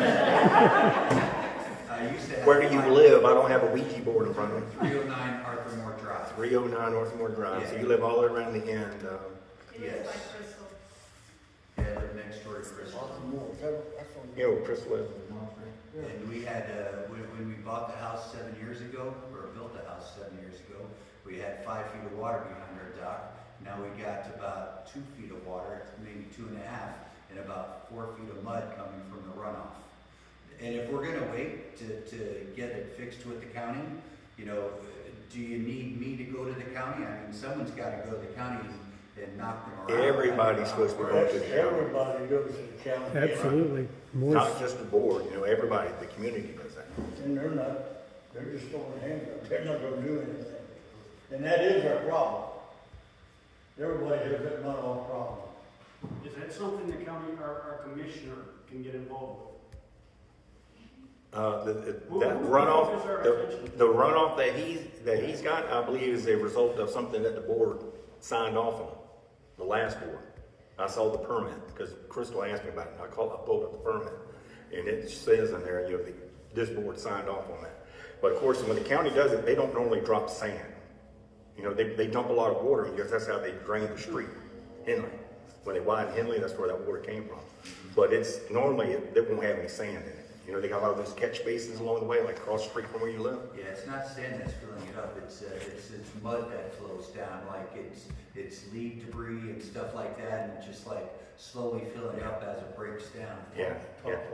to have. do you live? I don't have a Ouija board in front of me. 309 Arthur Moore Drive. 309 Northmore Drive, so Yeah. you live all the way around the end. Yes. Yeah, I live next door to Crystal. You know, Chris lives. And we had, when we bought the house 7 years ago, or built the house 7 years ago, we had 5 feet of water behind our dock. Now we got about 2 feet of water, maybe 2.5, and about 4 feet of mud coming from the runoff. And if we're gonna wait to get it fixed with the county, you know, do you need me to go to the county? I mean, someone's gotta go to the county and knock them around. Everybody's supposed to be going to the county. Everybody goes to the county. Absolutely. More, Not just the board, you know, everybody, the community does that. And they're just throwing hands up, they're not gonna do anything. And that is our problem. Everybody has that runoff problem. Is that something the county, our commissioner can get involved with? That runoff, the runoff that he's got, I believe is a result of something that the board signed off on, the last board. I saw the permit, because Crystal asked me about it, and I pulled up the permit, and it says in there, you know, this board signed off on that. But of course, when the county does it, they don't normally drop sand. You know, they dump a lot of water, because that's how they drain the street, Henley. When they widen Henley, that's where that water came from. But it's normally, they won't have any sand in it. You know, they got a lot of those catch basins along the way, like across the street from where you live. Yeah, it's not sand that's filling it up, it's mud that flows down, like it's leaf debris and stuff like that, and just like slowly filling up as it breaks down. Yeah.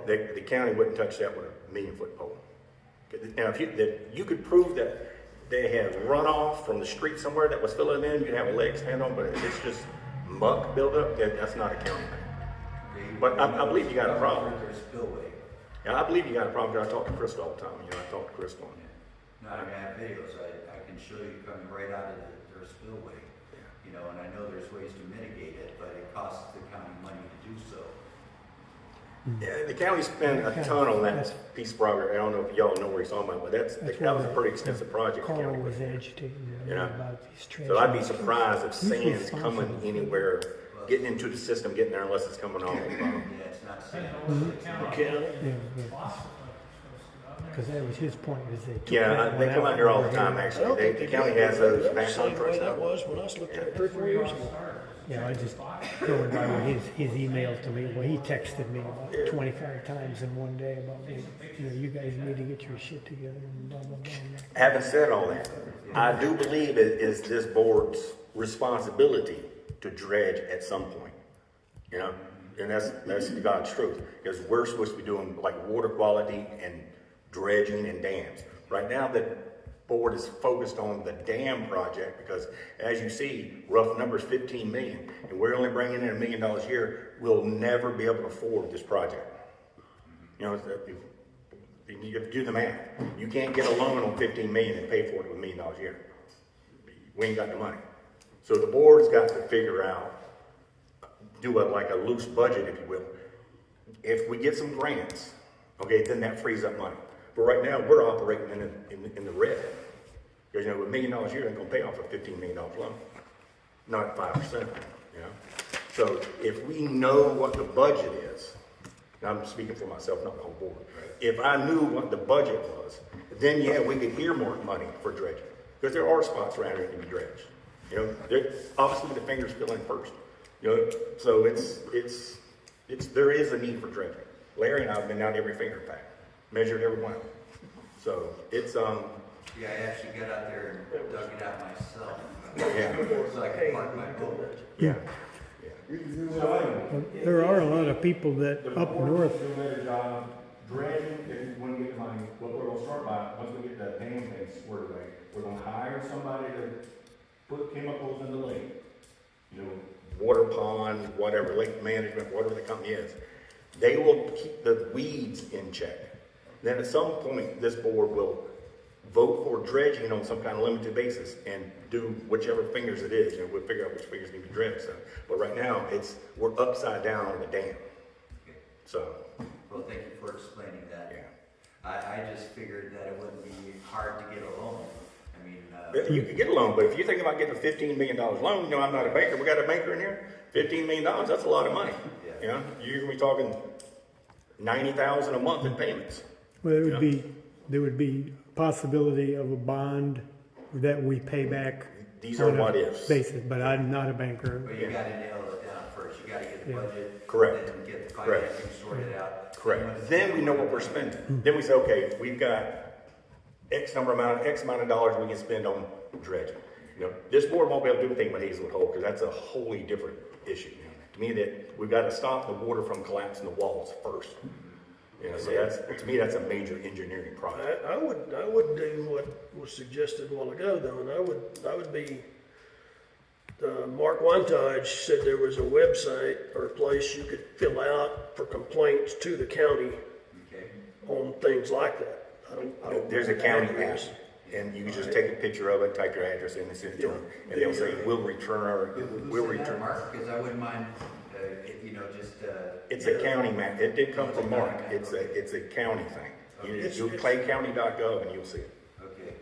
The county wouldn't touch that with a 1,000,000-foot pole. Now, if you could prove that they had runoff from the street somewhere that was filling in, you'd have a leg stand on, but if it's just muck buildup, that's not a county thing. But I believe you got a problem. There's spillway. Yeah, I believe you got a problem, because I talk to Crystal all the time. You know, I talk to Crystal. No, I mean, I have videos, I can show you coming right out of their spillway. You know, and I know there's ways to mitigate it, but it costs the county money to do so. Yeah, the county spent a ton on that piece of property. I don't know if y'all know where he's talking about, but that was a pretty extensive project. the Carl county was put in. agitating You know, about these trash. So I'd be surprised if Who's sand's coming responsible? anywhere, getting into the system, getting there, unless it's coming off. Yeah, it's not sand. Because that was his point, is they took Yeah, that they one come out here all the and time, I actually. don't think The they county did. has those That was back the same way contracts that out. was when I looked at it 3 or 4 years ago. Yeah, I just going by what his email to me. Well, he texted me about 25 times in one day about, you know, you guys need to get your shit together and blah, blah, blah. Having said all that, I do believe it is this board's responsibility to dredge at some point. You know, And that's God's truth, because we're supposed to be doing like water quality and dredging and dams. Right now, the board is focused on the dam project because, as you see, rough numbers 15 million, and we're only bringing in $1 million a year. We'll never be able to afford this project. You know, if you do the math. You can't get a loan on 15 million and pay for it with $1 million a year. We ain't got the money. So the board's got to figure out, do like a loose budget, if you will. If we get some grants, okay, then that frees up money. But right now, we're operating in the red. Because, you know, $1 million a year ain't gonna pay off a $15 million loan. Not at 5%, you know? So if we know what the budget is, and I'm speaking for myself, not the whole board. If I knew what the budget was, then yeah, we could earmark money for dredging. Because there are spots around here that can be dredged. You know, obviously the fingers fill in first. You know, so there is a need for dredging. Larry and I have been down every finger pack, measured every one. So it's Yeah, I actually got out there and dug it out myself. Yeah. So I could park my boat. Yeah. There are a lot of people that The up board north, do a better job dredging if you want to get the money. What we're gonna start by, once we get the dam thing squared away, we're gonna hire somebody to put chemicals in the lake. You know, water pond, whatever, lake management, whatever the company is. They will keep the weeds in check. Then at some point, this board will vote for dredging on some kind of limited basis and do whichever fingers it is. You know, we'll figure out which fingers need to be dredged. So, but right now, we're upside down on the dam. So. Well, thank you for explaining that. Yeah. I just figured that it wouldn't be hard to get a loan. I mean, You could get a loan, but if you think about getting a $15 million loan, you know, I'm not a banker. We got a banker in here. $15 million, that's a lot of money. Yeah. You know, you're gonna be talking $90,000 a month in payments. well, there would be possibility of a bond that we pay back These are on a what ifs. basis, but I'm not a banker. but you gotta nail it down first. You gotta get the Yeah. budget. Correct. Then get the Correct. financing sorted out. Correct. Then we know what we're spending. Then we say, okay, we've got X amount of dollars we can spend on dredging. You know, this board won't be able to do anything with Hazelwood Hole because that's a wholly different issue. You know, to me, that we've got to stop the water from collapsing the walls first. You know, so to me, that's a major engineering project. I would do what was suggested a while ago though, and I would be, Mark Wantage said there was a website or a place you could fill out for complaints to the county Okay. on things like that. I don't There's a know county what that app, is. and you can just take a picture of it, type your address in, and send it to them, and they'll say, we'll return Who said that, Mark? Because I wouldn't mind, you know, just, It's a county map. It did come from Mark. It's a county thing. You do claycounty.gov and you'll see it. okay.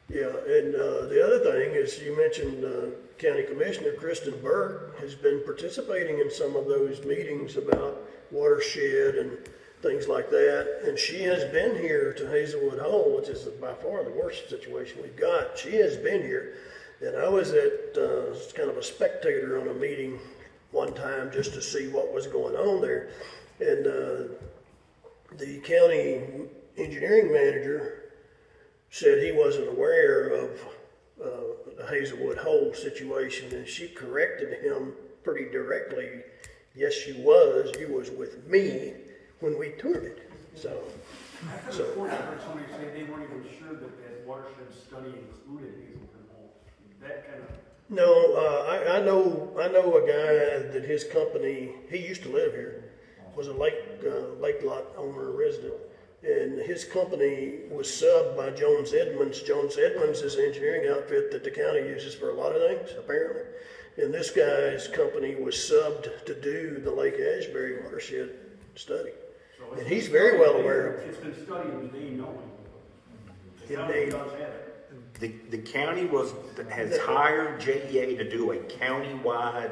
Yeah, and the other thing is you mentioned County Commissioner Kristen Burke has been participating in some of those meetings about watershed and things like that. And she has been here to Hazelwood Hole, which is by far the worst situation we've got. She has been here. And I was at kind of a spectator on a meeting one time just to see what was going on there. And the county engineering manager said he wasn't aware of the Hazelwood Hole situation, and she corrected him pretty directly. Yes, you was with me when we toured it. So I heard somebody say they weren't even sure that watershed study included Hazelton Hole. That kind of. no, I know a guy that his company, he used to live here, was a lake lot owner resident. And his company was subbed by Jones Edmonds. Jones Edmonds is an engineering outfit that the county uses for a lot of things, apparently. And this guy's company was subbed to do the Lake Ashbury watershed study. So And he's very well aware of it. It's been studied and they know it. The Yeah, county they- does have it. The county has hired JEA to do a county-wide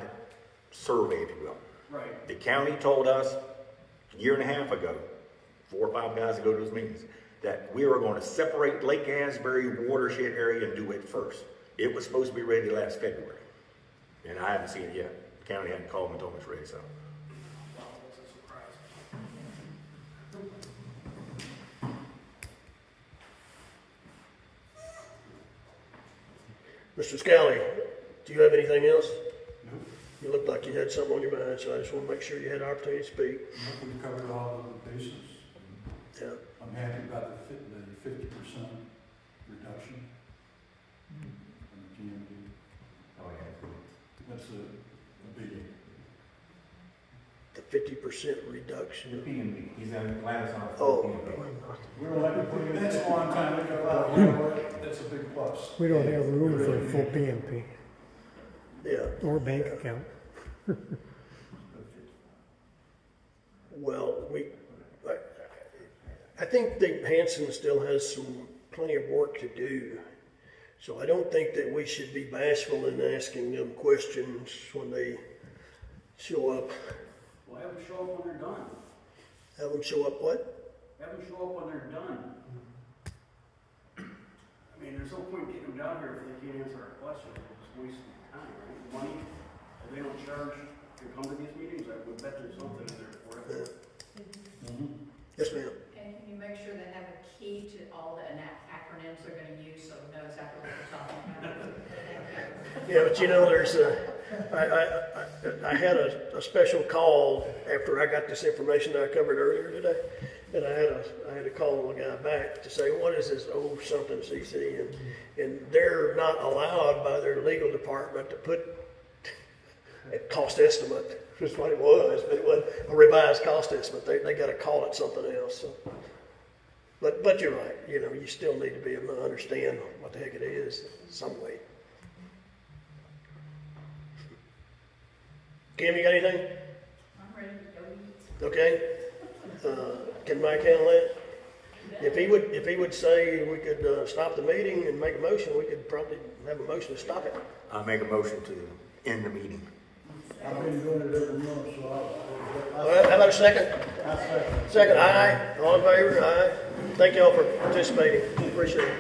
survey, if you will. Right. The county told us a year and a half ago, 4 or 5 guys that go to those meetings, that we were going to separate Lake Asbury watershed area and do it first. It was supposed to be ready last February. And I haven't seen it yet. The county hadn't called me and told me it's ready, so. Wow, that's a surprise. Mr. Scally, do you have anything else? You looked like you had something on your mind, so I just want to make sure you had the opportunity to speak. We've covered all of the bases. Yeah. I'm happy about the 50% reduction in the GMP. Oh, yeah. That's a biggie. The 50% reduction. PMP, he's on, Atlanta's on Oh. We don't have to put it in. That's a long time ago. That's a big plus. We don't have room for a full PMP Yeah. or bank account. Well, I think that Hanson still has plenty of work to do. So I don't think that we should be bashful in asking them questions when they show up. Well, have them show up when they're done. Have them show up what? Have them show up when they're done. I mean, there's no point getting them down here if they can't answer our questions. We're just wasting time, right? Money, if they don't charge to come to these meetings, I would bet there's something in there for it. Yes, ma'am. And can you make sure they have a key to all the acronyms they're gonna use so they know exactly what they're talking about? Yeah, but you know, I had a special call after I got this information that I covered earlier today, and I had to call the guy back to say, what is this old something CC? And they're not allowed by their legal department to put a cost estimate. That's what it was, but it was a revised cost estimate. They got to call it something else. So. But you're right. You know, you still need to be able to understand what the heck it is in some way. Kim, you got anything? I'm ready to go eat. Okay. Can Mike handle that? If he would say we could stop the meeting and make a motion, we could probably have a motion to stop it. I'll make a motion to end the meeting. I've been doing it every month, so All right, how about a second? I second. Second, aye. All in favor? Aye. Thank you all for participating. Appreciate it.